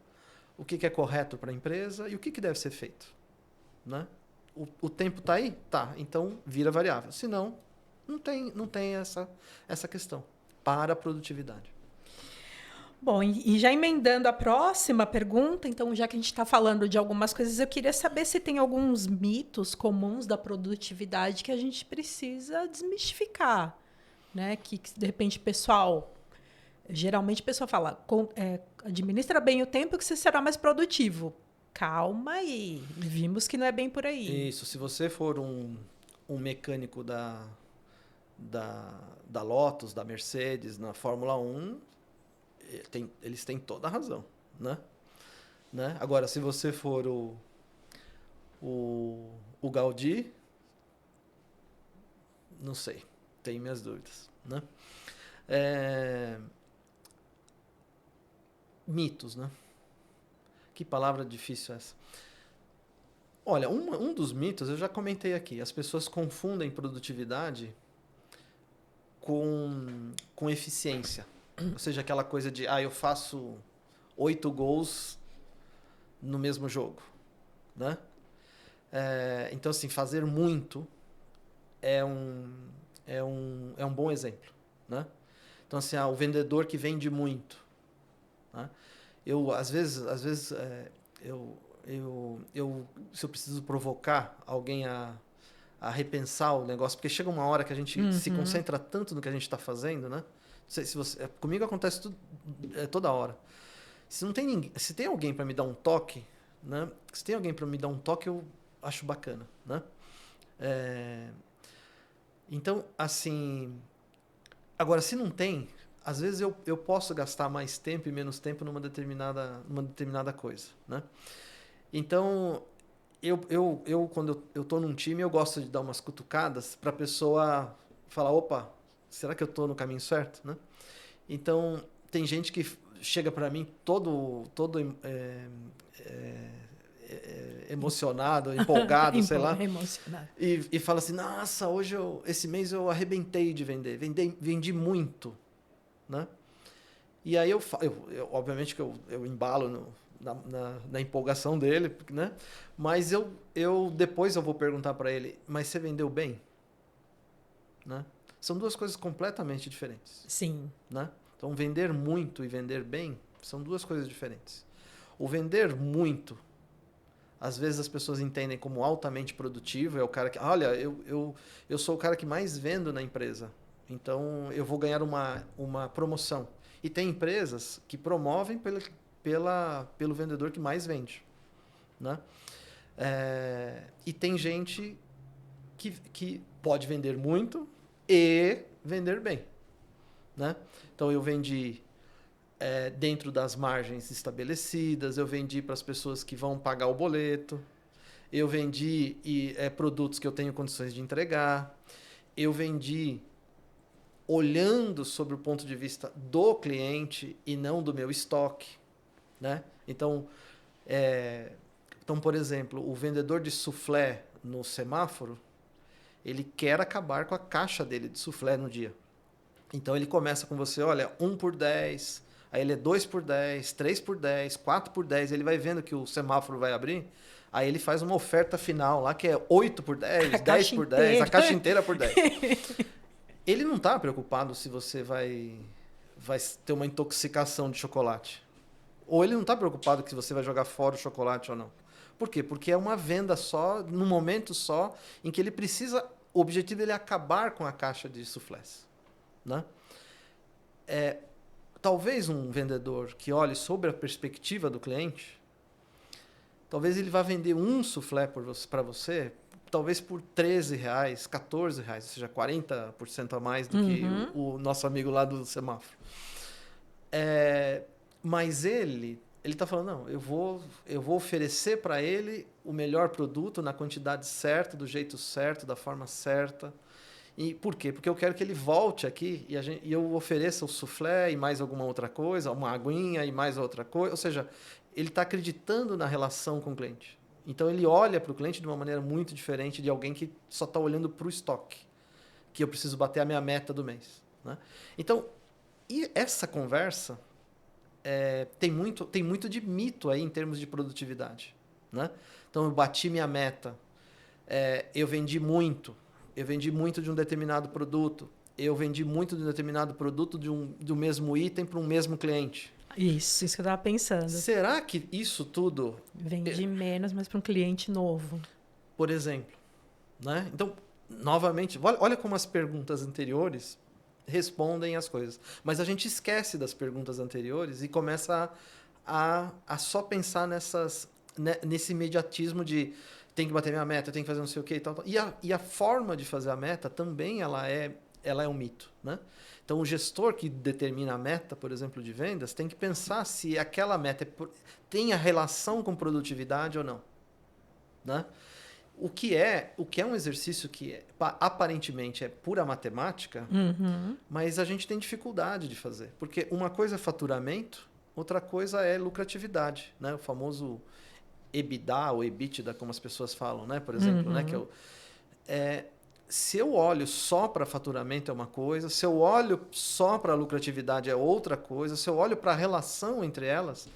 O que é correto para a empresa e o que deve ser feito, né? O tempo está aí? Tá, então vira variável. Se não tem essa questão para a produtividade. Bom, e já emendando a próxima pergunta, então, já que a gente está falando de algumas coisas, eu queria saber se tem alguns mitos comuns da produtividade que a gente precisa desmistificar, né? Que de repente, geralmente o pessoal fala, administra bem o tempo que você será mais produtivo. Calma aí, vimos que não é bem por aí. Isso, se você for um mecânico da Lotus, da Mercedes, na Fórmula 1, eles têm toda a razão, né? Agora, se você for o Gaudí, não sei, tenho minhas dúvidas, né? Mitos, né? Que palavra difícil essa. Olha, um dos mitos, eu já comentei aqui, as pessoas confundem produtividade com eficiência. Ou seja, aquela coisa de, eu faço 8 gols no mesmo jogo. Né? Então, assim, fazer muito é um bom exemplo. Né? Então, assim, o vendedor que vende muito. Né? Às vezes se eu preciso provocar alguém a repensar o negócio, porque chega uma hora que a gente se concentra tanto no que a gente está fazendo, né? Não sei se comigo acontece tudo, toda hora. Se não tem ninguém, se tem alguém para me dar um toque, né? Se tem alguém para me dar um toque, eu acho bacana, né? Então, assim, agora se não tem, às vezes eu posso gastar mais tempo e menos tempo numa determinada coisa, né? Então, quando eu tô num time, eu gosto de dar umas cutucadas para a pessoa falar, opa, será que eu tô no caminho certo, né? Então, tem gente que chega para mim todo emocionado, empolgado, sei lá, Emocionado. e fala assim, nossa, esse mês eu arrebentei de vender, vendi muito, né? E aí obviamente que eu embalo na empolgação dele, né? Mas depois eu vou perguntar para ele, mas você vendeu bem? Né? São duas coisas completamente diferentes. Sim. Né? Então, vender muito e vender bem são duas coisas diferentes. O vender muito, às vezes as pessoas entendem como altamente produtivo, é o cara que, olha, eu sou o cara que mais vendo na empresa, então eu vou ganhar uma promoção. E tem empresas que promovem pelo vendedor que mais vende. Né? E tem gente que pode vender muito e vender bem. Né? Então eu vendi dentro das margens estabelecidas, eu vendi para as pessoas que vão pagar o boleto, eu vendi produtos que eu tenho condições de entregar, eu vendi olhando sobre o ponto de vista do cliente e não do meu estoque. Né? Então, por exemplo, o vendedor de soufflé no semáforo, ele quer acabar com a caixa dele de soufflé no dia. Então ele começa com você, olha, 1 por 10, aí ele é 2 por 10, 3 por 10, 4 por 10, ele vai vendo que o semáforo vai abrir, aí ele faz uma oferta final lá que é 8 por 10, 10 por 10, a caixa inteira por 10. Ele não está preocupado se você vai ter uma intoxicação de chocolate. Ou ele não está preocupado que você vai jogar fora o chocolate ou não. Por quê? Porque é uma venda só, num momento só, em que ele precisa... O objetivo dele é acabar com a caixa de soufflés. Né? Talvez um vendedor que olhe sobre a perspectiva do cliente, talvez ele vá vender um soufflé para você, talvez por R$13, R$14, ou seja, 40% a mais do que o nosso amigo lá do semáforo. Mas ele está falando, não, eu vou oferecer para ele o melhor produto na quantidade certa, do jeito certo, da forma certa. E por quê? Porque eu quero que ele volte aqui e eu ofereça o soufflé e mais alguma outra coisa, uma aguinha e mais outra coisa. Ou seja, ele está acreditando na relação com o cliente. Então, ele olha para o cliente de uma maneira muito diferente de alguém que só está olhando para o estoque, que eu preciso bater a minha meta do mês. Né? Então, e essa conversa tem muito de mito aí em termos de produtividade. Né? Então, eu bati minha meta, eu vendi muito de um determinado produto, eu vendi muito de um determinado produto do mesmo item para um mesmo cliente. Isso que eu estava pensando. Será que isso tudo... Vendi menos, mas para um cliente novo. Por exemplo. Né? Então, novamente, olha como as perguntas anteriores respondem as coisas. Mas a gente esquece das perguntas anteriores e começa a só pensar nesse imediatismo de tem que bater minha meta, tem que fazer não sei o que e tal. E a forma de fazer a meta também ela é um mito. Né? Então, o gestor que determina a meta, por exemplo, de vendas, tem que pensar se aquela meta tem a relação com produtividade ou não. Né? O que é um exercício que aparentemente é pura matemática, mas a gente tem dificuldade de fazer. Porque uma coisa é faturamento, outra coisa é lucratividade. Né? O famoso EBITDA ou EBITDA, como as pessoas falam, né? Por exemplo. Né? Que se eu olho só para faturamento é uma coisa, se eu olho só para lucratividade é outra coisa, se eu olho para a relação entre elas,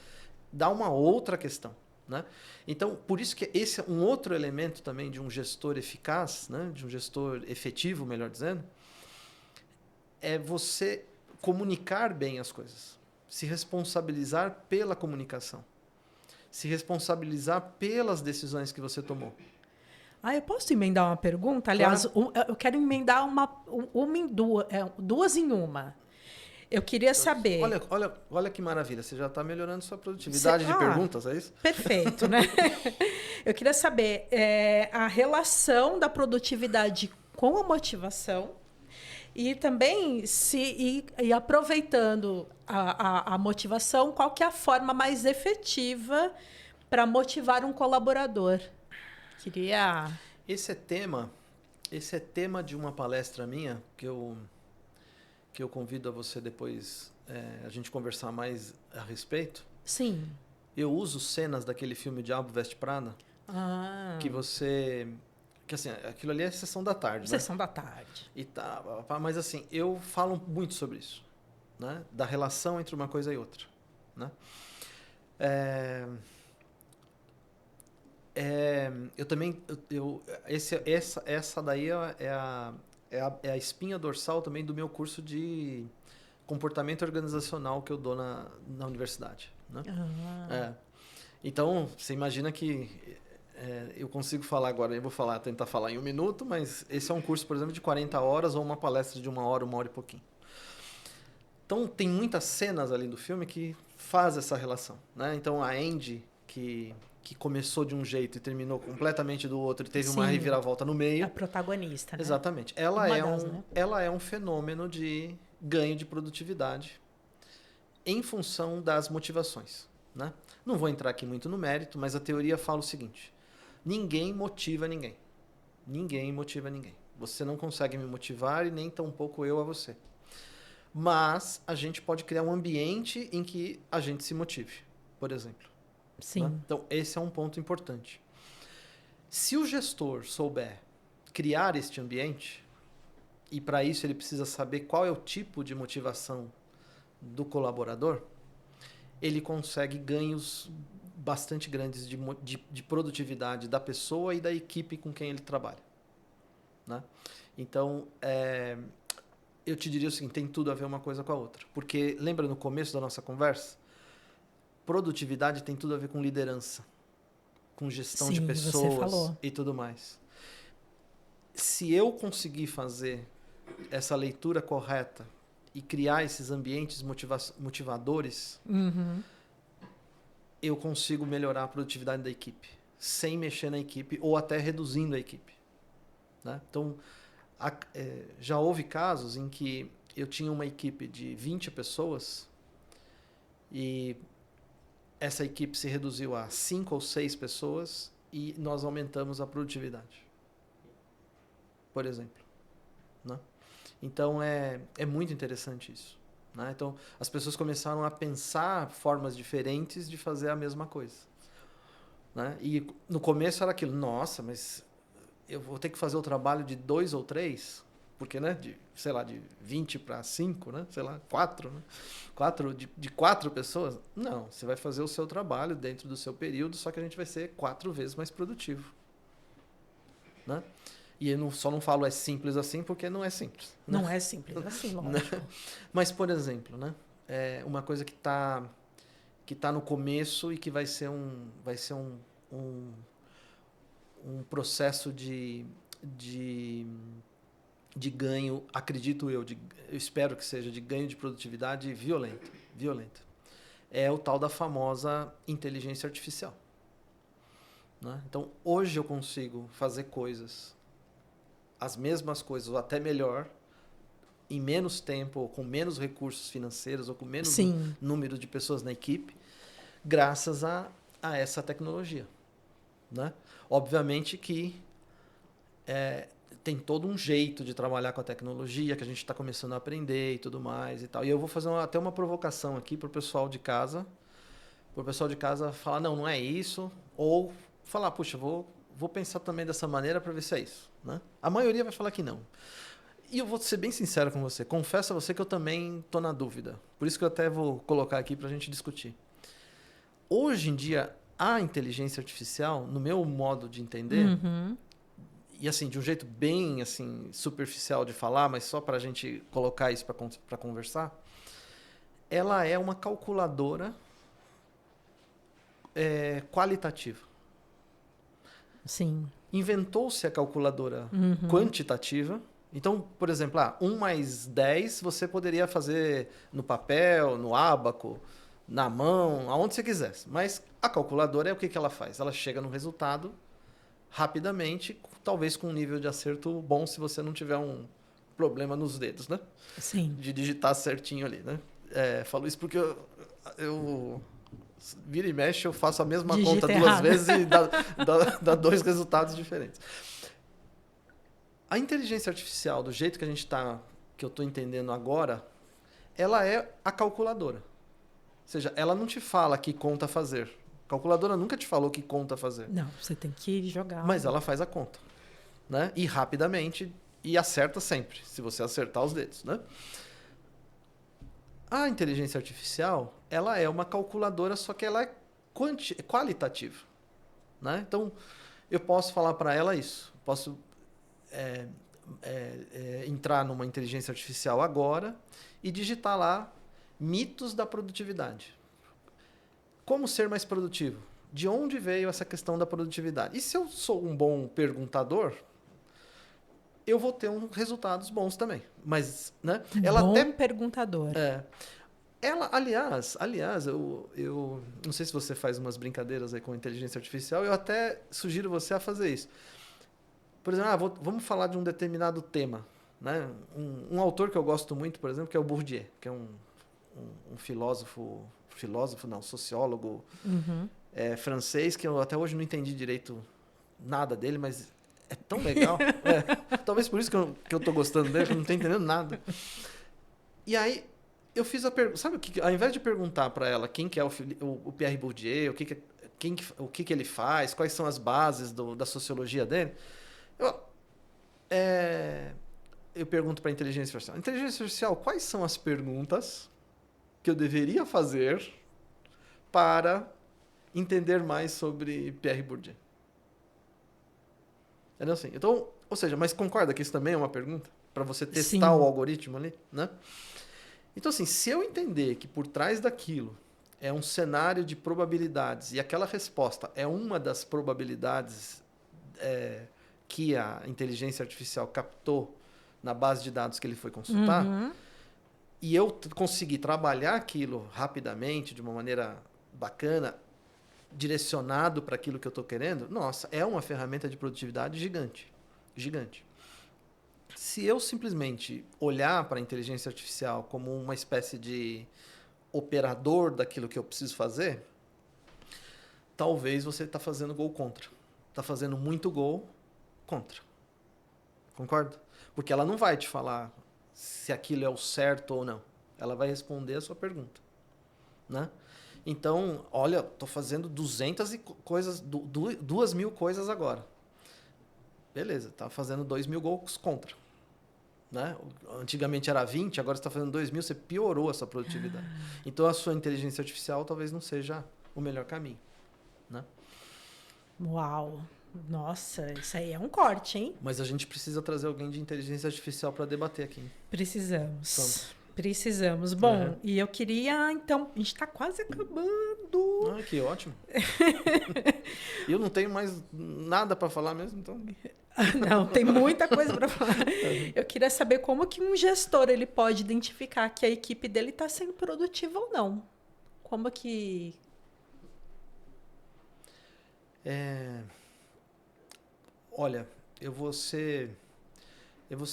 dá uma outra questão. Né? Então, por isso que esse é um outro elemento também de um gestor eficaz, né? De um gestor efetivo, melhor dizendo, é você comunicar bem as coisas, se responsabilizar pela comunicação, se responsabilizar pelas decisões que você tomou. Eu posso emendar uma pergunta? Aliás, claro. Eu quero emendar duas em uma. Eu queria saber... Olha que maravilha, você já está melhorando sua produtividade de perguntas, é isso? Perfeito, né? Eu queria saber a relação da produtividade com a motivação e também e aproveitando a motivação, qual que é a forma mais efetiva para motivar um colaborador? Queria... Esse é tema de uma palestra minha que eu convido a você depois a gente conversar mais a respeito. Sim. Eu uso cenas daquele filme Diabo Veste Prada que assim, aquilo ali é sessão da tarde, Sessão da tarde. E tá, mas assim, eu falo muito sobre isso, né? Da relação entre uma coisa e outra, né? Eu também, essa daí é a espinha dorsal também do meu curso de comportamento organizacional que eu dou na universidade, né? Então, você imagina que eu consigo falar agora, eu vou tentar falar em 1 minuto, mas esse é um curso, por exemplo, de 40 horas ou uma palestra de 1 hora e pouquinho. Então, tem muitas cenas ali do filme que faz essa relação, né? Então, a Andy, que começou de um jeito e terminou completamente do outro, e teve uma reviravolta no meio. A protagonista, né? Exatamente. Ela é um fenômeno de ganho de produtividade em função das motivações, né? Não vou entrar aqui muito no mérito, mas a teoria fala o seguinte: ninguém motiva ninguém. Ninguém motiva ninguém. Você não consegue me motivar e nem tampouco eu a você. Mas a gente pode criar um ambiente em que a gente se motive, por exemplo. Sim. Né? Então, esse é um ponto importante. Se o gestor souber criar este ambiente, e para isso ele precisa saber qual é o tipo de motivação do colaborador, ele consegue ganhos bastante grandes de produtividade da pessoa e da equipe com quem ele trabalha, né? Então, eu te diria o seguinte, tem tudo a ver uma coisa com a outra. Porque, lembra no começo da nossa conversa? Produtividade tem tudo a ver com liderança, com gestão de pessoas e tudo mais. Se eu conseguir fazer essa leitura correta e criar esses ambientes motivadores, eu consigo melhorar a produtividade da equipe, sem mexer na equipe ou até reduzindo a equipe, né? Então, já houve casos em que eu tinha uma equipe de 20 pessoas e essa equipe se reduziu a 5 ou 6 pessoas e nós aumentamos a produtividade, por exemplo, né? Então, é muito interessante isso, né? Então, as pessoas começaram a pensar formas diferentes de fazer a mesma coisa, né? E no começo era aquilo, nossa, mas eu vou ter que fazer o trabalho de 2 ou 3, porque, né, de 20 para 5, né? 4, né? De 4 pessoas? Não, você vai fazer o seu trabalho dentro do seu período, só que a gente vai ser 4 vezes mais produtivo, né? E eu só não falo simples assim porque não é simples, né? Não é simples assim, lógico. Mas, por exemplo, né, uma coisa que tá no começo e que vai ser um processo de ganho, acredito eu espero que seja de ganho de produtividade violenta. É o tal da famosa inteligência artificial, né? Então, hoje eu consigo fazer as mesmas coisas, ou até melhor, em menos tempo, ou com menos recursos financeiros, ou com menos número de pessoas na equipe, graças a essa tecnologia, né? Obviamente que tem todo um jeito de trabalhar com a tecnologia, que a gente está começando a aprender e tudo mais e tal. E eu vou fazer até uma provocação aqui para o pessoal de casa, falar, não é isso, ou falar, puxa, vou pensar também dessa maneira para ver se é isso, né? A maioria vai falar que não. E eu vou ser bem sincero com você, confesso a você que eu também estou na dúvida. Por isso que eu até vou colocar aqui para a gente discutir. Hoje em dia, a inteligência artificial, no meu modo de entender, e assim, de um jeito bem assim, superficial de falar, mas só para a gente colocar isso para conversar, ela é uma calculadora qualitativa. Sim. Inventou-se a calculadora quantitativa, Então, por exemplo, 1 mais 10 você poderia fazer no papel, no ábaco, na mão, aonde você quisesse. Mas a calculadora é o que ela faz? Ela chega no resultado rapidamente, talvez com um nível de acerto bom se você não tiver um problema nos dedos, né? Sim. De digitar certinho ali, né? Falo isso porque eu vira e mexe, eu faço a mesma Digita conta errado. 2 vezes e dá 2 resultados diferentes. A inteligência artificial, do jeito que a gente que eu estou entendendo agora, ela é a calculadora. Ou seja, ela não te fala que conta fazer. A calculadora nunca te falou que conta fazer. Não, você tem que jogar. Mas ela faz a conta, né? E rapidamente, e acerta sempre, se você acertar os dedos, né? A inteligência artificial, ela é uma calculadora, só que ela é qualitativa, né? Então, eu posso falar para ela isso. Posso entrar numa inteligência artificial agora e digitar lá mitos da produtividade. Como ser mais produtivo? De onde veio essa questão da produtividade? E se eu sou um bom perguntador, eu vou ter resultados bons também. Mas, né? Ela Bom até perguntador. ela, aliás, eu não sei se você faz umas brincadeiras aí com a inteligência artificial, eu até sugiro você a fazer isso. Por exemplo, vamos falar de um determinado tema, né? Um autor que eu gosto muito, por exemplo, que é o Bourdieu, que é um filósofo não, sociólogo francês, que eu até hoje não entendi direito nada dele, mas é tão legal. Talvez por isso que eu tô gostando dele, que eu não tô entendendo nada. E aí, eu fiz a pergunta, sabe, ao invés de perguntar para ela quem que é o Pierre Bourdieu, o que ele faz, quais são as bases da sociologia dele, eu pergunto para a inteligência artificial. Inteligência artificial, quais são as perguntas que eu deveria fazer para entender mais sobre Pierre Bourdieu? Entendeu assim? Então, ou seja, mas concorda que isso também é uma pergunta? Para você testar o algoritmo ali, né? Então, assim, se eu entender que por trás daquilo é um cenário de probabilidades e aquela resposta é uma das probabilidades que a inteligência artificial captou na base de dados que ele foi consultar, e eu conseguir trabalhar aquilo rapidamente, de uma maneira bacana, direcionado para aquilo que eu estou querendo, nossa, é uma ferramenta de produtividade gigante. Gigante. Se eu simplesmente olhar para a inteligência artificial como uma espécie de operador daquilo que eu preciso fazer, talvez você está fazendo gol contra. Está fazendo muito gol contra. Concorda? Porque ela não vai te falar se aquilo é o certo ou não. Ela vai responder a sua pergunta, né? Então, olha, estou fazendo 2.000 coisas agora. Beleza, está fazendo 2.000 gols contra. Né? Antigamente era 20, agora você está fazendo 2.000, você piorou a sua produtividade. Então, a sua inteligência artificial talvez não seja o melhor caminho. Né? Uau! Nossa, isso aí é um corte, hein? Mas a gente precisa trazer alguém de inteligência artificial para debater aqui. Hein? Precisamos. Vamos. Precisamos. Bom, e eu queria, então, a gente está quase acabando. Ah, que ótimo. Eu não tenho mais nada para falar mesmo, então... Não, tem muita coisa para falar. Eu queria saber como que um gestor ele pode identificar que a equipe dele está sendo produtiva ou não. Como que... Olha, eu vou ser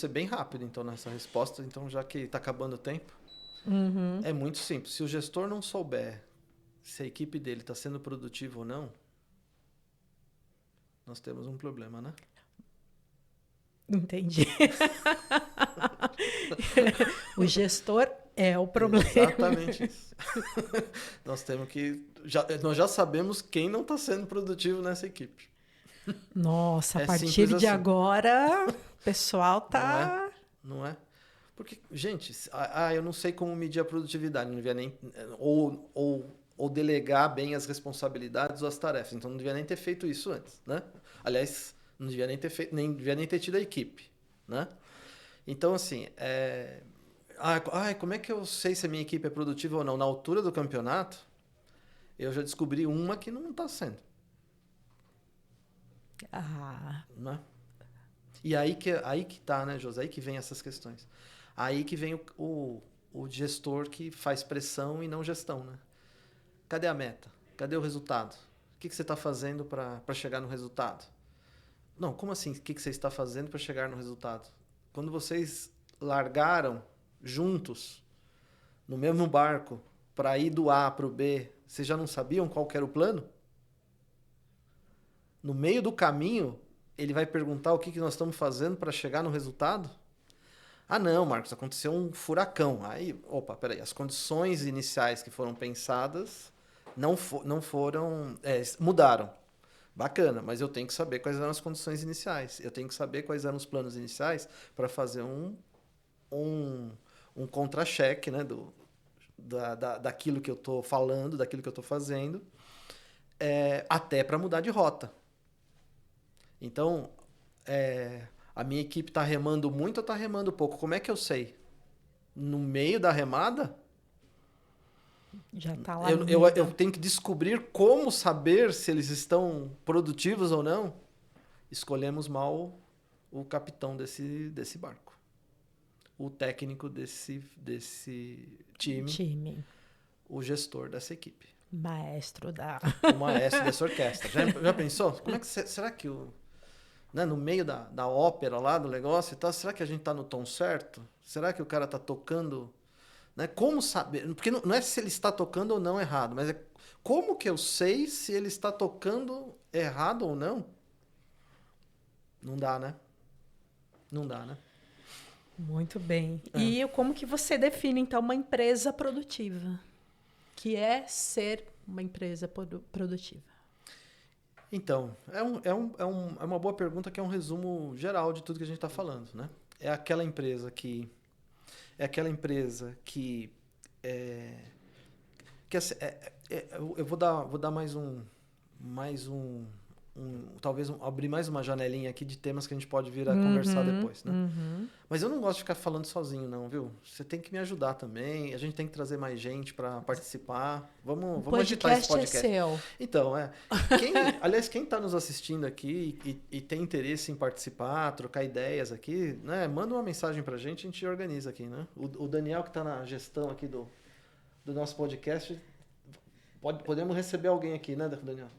bem rápido, então, nessa resposta. Então, já que está acabando o tempo, é muito simples. Se o gestor não souber se a equipe dele está sendo produtiva ou não, nós temos um problema, né? Entendi. O gestor é o problema. Exatamente isso. Nós já sabemos quem não está sendo produtivo nessa equipe. Nossa, a partir de assim. Agora, o pessoal tá... Não é? Porque, gente, eu não sei como medir a produtividade, não devia nem... Ou delegar bem as responsabilidades ou as tarefas. Então, não devia nem ter feito isso antes, né? Aliás, não devia nem ter feito, nem devia nem ter tido a equipe, né? Então, assim, como é que eu sei se a minha equipe é produtiva ou não? Na altura do campeonato, eu já descobri uma que não está sendo. Né? E aí que tá, né, José? Aí que vem essas questões. Aí que vem o gestor que faz pressão e não gestão, né? Cadê a meta? Cadê o resultado? O que você está fazendo para chegar no resultado? Não, como assim? O que você está fazendo para chegar no resultado? Quando vocês largaram juntos, no mesmo barco, para ir do A para o B, vocês já não sabiam qual que era o plano? No meio do caminho, ele vai perguntar o que nós estamos fazendo para chegar no resultado? Ah, não, Marcos, aconteceu um furacão. Aí, opa, peraí, as condições iniciais que foram pensadas não foram, mudaram. Bacana, mas eu tenho que saber quais eram as condições iniciais. Eu tenho que saber quais eram os planos iniciais para fazer um contra-cheque, né, daquilo que eu estou falando, daquilo que eu estou fazendo, até para mudar de rota. Então, a minha equipe está remando muito ou está remando pouco? Como é que eu sei? No meio da remada, Já está lá eu tenho que descobrir como saber se eles estão produtivos ou não. Escolhemos mal o capitão desse barco. O técnico desse time. O gestor dessa equipe. Maestro o maestro dessa orquestra. Já pensou? Como é que será que no meio da ópera lá, do negócio e tal, será que a gente está no tom certo? Será que o cara está tocando? Né? Como saber? Porque não é se ele está tocando ou não errado, mas é como que eu sei se ele está tocando errado ou não? Não dá, né? Não dá, né? Muito bem. E como que você define, então, uma empresa produtiva? Que é ser uma empresa produtiva? Então, é uma boa pergunta que é um resumo geral de tudo que a gente está falando, né? É aquela empresa que eu vou dar talvez abrir mais uma janelinha aqui de temas que a gente pode vir a conversar depois, né? Mas eu não gosto de ficar falando sozinho, não, viu? Você tem que me ajudar também. A gente tem que trazer mais gente para participar. Vamos agitar esse podcast. É seu. Então, aliás, quem está nos assistindo aqui e tem interesse em participar, trocar ideias aqui, né? Manda uma mensagem para a gente organiza aqui, né? O Daniel, que está na gestão aqui do nosso podcast, podemos receber alguém aqui, né, Daniel?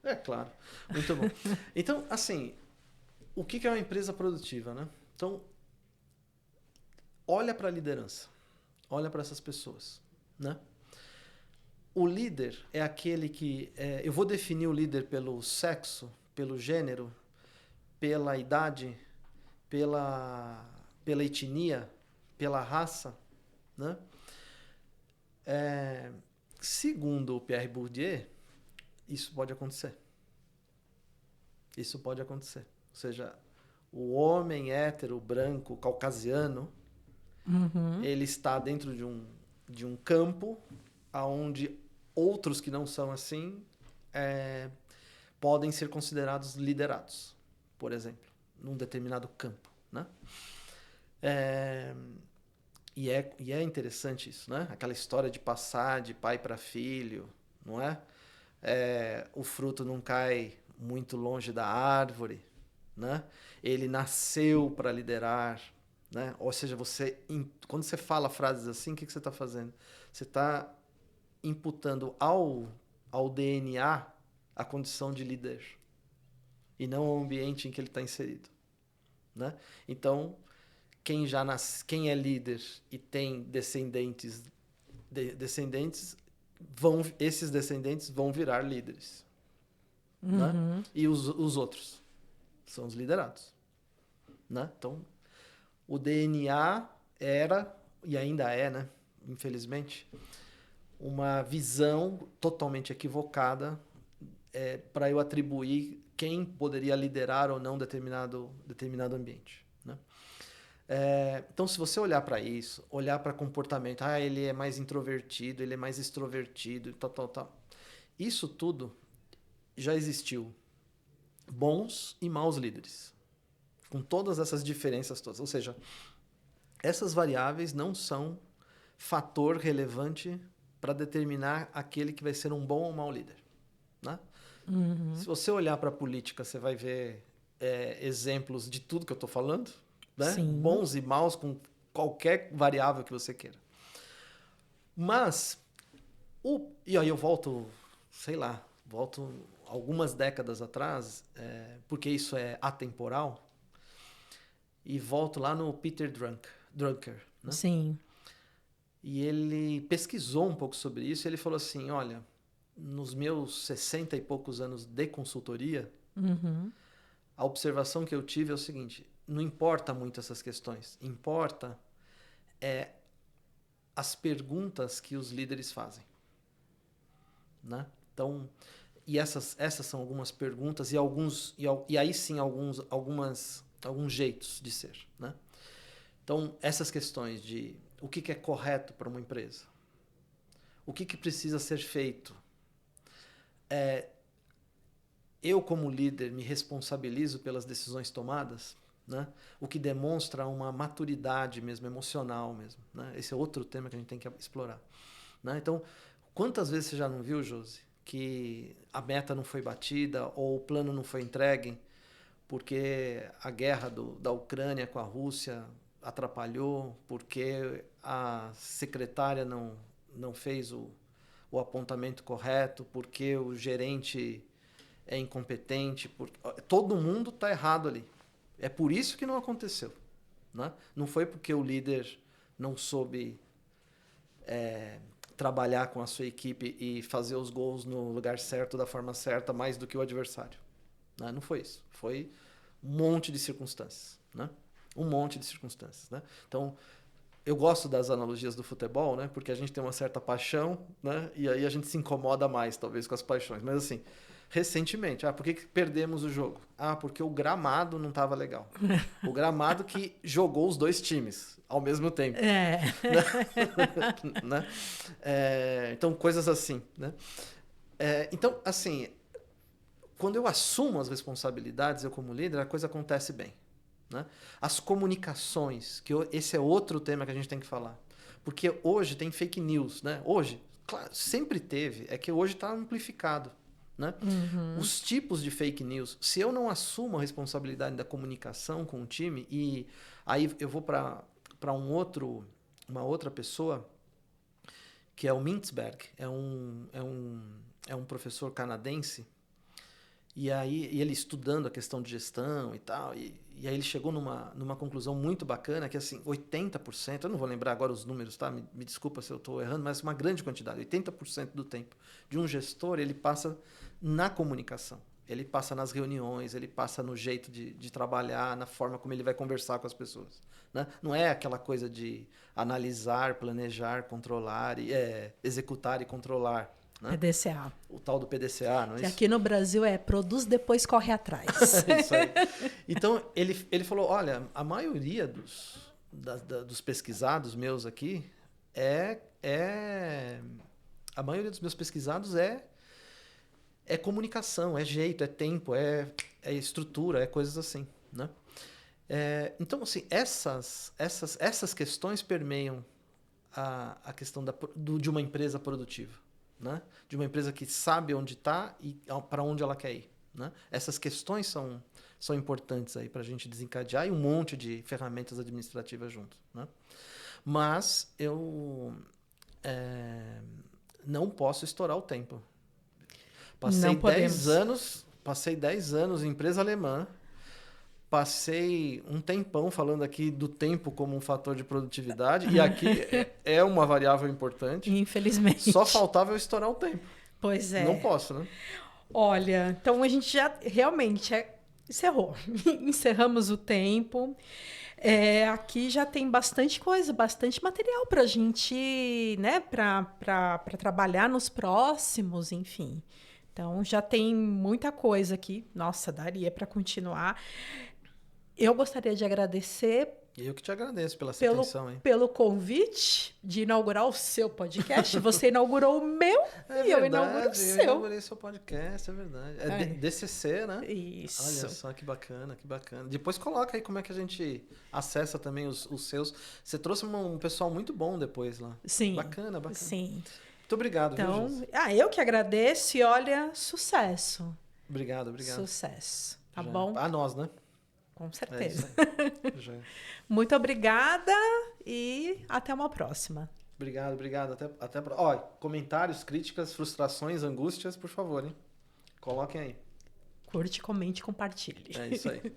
É, claro. Muito bom. Então, assim, o que é uma empresa produtiva, né? Então, olha para a liderança. Olha para essas pessoas, né? O líder é aquele que... eu vou definir o líder pelo sexo, pelo gênero, pela idade, pela etnia, pela raça, né? Segundo o Pierre Bourdieu, isso pode acontecer. Isso pode acontecer. Ou seja, o homem hétero, branco, caucasiano, ele está dentro de um campo onde outros que não são assim podem ser considerados liderados, por exemplo, num determinado campo, né? E é interessante isso, né? Aquela história de passar de pai para filho, não é? O fruto não cai muito longe da árvore, né? Ele nasceu para liderar, né? Ou seja, quando você fala frases assim, o que você está fazendo? Você está imputando ao DNA a condição de líder e não ao ambiente em que ele está inserido, né? Então, quem é líder e tem descendentes esses descendentes vão virar líderes, né? E os outros são os liderados, né? Então, o DNA era e ainda é, né? Infelizmente, uma visão totalmente equivocada para eu atribuir quem poderia liderar ou não determinado ambiente, né? Então, se você olhar para isso, olhar para comportamento, ele é mais introvertido, ele é mais extrovertido, tal. Isso tudo já existiu. Bons e maus líderes. Com todas essas diferenças todas. Ou seja, essas variáveis não são fator relevante para determinar aquele que vai ser um bom ou mau líder, né? Se você olhar para a política, você vai ver exemplos de tudo que eu estou falando, né? Sim. Bons e maus com qualquer variável que você queira. Mas, e aí eu volto, sei lá, volto algumas décadas atrás, porque isso é atemporal, e volto lá no Peter Drucker, né? Sim. E ele pesquisou um pouco sobre isso e ele falou assim, olha, nos meus 60 e poucos anos de consultoria, a observação que eu tive é o seguinte, não importa muito essas questões, importa as perguntas que os líderes fazem, né? Então, e essas são algumas perguntas e aí sim alguns jeitos de ser, né? Então, essas questões de o que é correto para uma empresa, o que precisa ser feito, eu como líder me responsabilizo pelas decisões tomadas, né? O que demonstra uma maturidade mesmo, emocional mesmo, né? Esse é outro tema que a gente tem que explorar, né? Então, quantas vezes você já não viu, Josi, que a meta não foi batida ou o plano não foi entregue porque a guerra da Ucrânia com a Rússia atrapalhou, porque a secretária não fez o apontamento correto, porque o gerente é incompetente, todo mundo está errado ali. É por isso que não aconteceu, né? Não foi porque o líder não soube trabalhar com a sua equipe e fazer os gols no lugar certo, da forma certa, mais do que o adversário, né? Não foi isso. Foi um monte de circunstâncias, né? Um monte de circunstâncias, né? Então, eu gosto das analogias do futebol, né? Porque a gente tem uma certa paixão, né? E aí a gente se incomoda mais, talvez, com as paixões. Mas assim, recentemente, por que perdemos o jogo? Porque o gramado não estava legal. O gramado que jogou os dois times ao mesmo tempo. Né? Então, coisas assim, né? Então, assim, quando eu assumo as responsabilidades, eu como líder, a coisa acontece bem, né? As comunicações, esse é outro tema que a gente tem que falar. Porque hoje tem fake news, né? Hoje, claro, sempre teve, é que hoje está amplificado, né? Os tipos de fake news, se eu não assumo a responsabilidade da comunicação com o time, e aí eu vou para uma outra pessoa, que é o Mintzberg, é um professor canadense, e aí ele estudando a questão de gestão e tal, e aí ele chegou numa conclusão muito bacana, que assim, 80%, eu não vou lembrar agora os números, tá? Me desculpa se eu estou errando, mas uma grande quantidade, 80% do tempo de um gestor, ele passa na comunicação. Ele passa nas reuniões, ele passa no jeito de trabalhar, na forma como ele vai conversar com as pessoas, né? Não é aquela coisa de analisar, planejar, controlar, executar e controlar, né? PDCA. O tal do PDCA, não é que isso? Aqui no Brasil produz, depois corre atrás. Isso aí. Então, ele falou, olha, a maioria dos pesquisados meus aqui a maioria dos meus pesquisados é comunicação, é jeito, é tempo, é estrutura, é coisas assim, né? Então, assim, essas questões permeiam a questão de uma empresa produtiva, né? De uma empresa que sabe onde está e para onde ela quer ir, né? Essas questões são importantes aí para a gente desencadear e um monte de ferramentas administrativas junto, né? Mas eu não posso estourar o tempo. Passei 10 anos em empresa alemã, passei um tempão falando aqui do tempo como um fator de produtividade, e aqui é uma variável importante. Infelizmente. Só faltava eu estourar o tempo. Pois é. Não posso, né? Olha, então a gente já realmente encerrou. Encerramos o tempo. Aqui já tem bastante coisa, bastante material para a gente, né, para trabalhar nos próximos, enfim. Então, já tem muita coisa aqui. Nossa, daria para continuar. Eu gostaria de agradecer. Eu que te agradeço pela sua atenção, hein? Pelo convite de inaugurar o seu podcast. Você inaugurou o meu e eu inauguro o seu. Eu inaugurei seu podcast, é verdade. DCC, né? Isso. Olha só que bacana, que bacana. Depois coloca aí como é que a gente acessa também os seus. Você trouxe um pessoal muito bom depois lá. Sim. Bacana. Sim. Muito obrigado, então, viu, eu que agradeço e olha, sucesso. Obrigado. Sucesso. Tá bom? A nós, né? Com É certeza. isso aí. Já. Muito obrigada e até uma próxima. Obrigado. Ó, comentários, críticas, frustrações, angústias, por favor, hein? Coloquem aí. Curte, comente, compartilhe. É isso aí.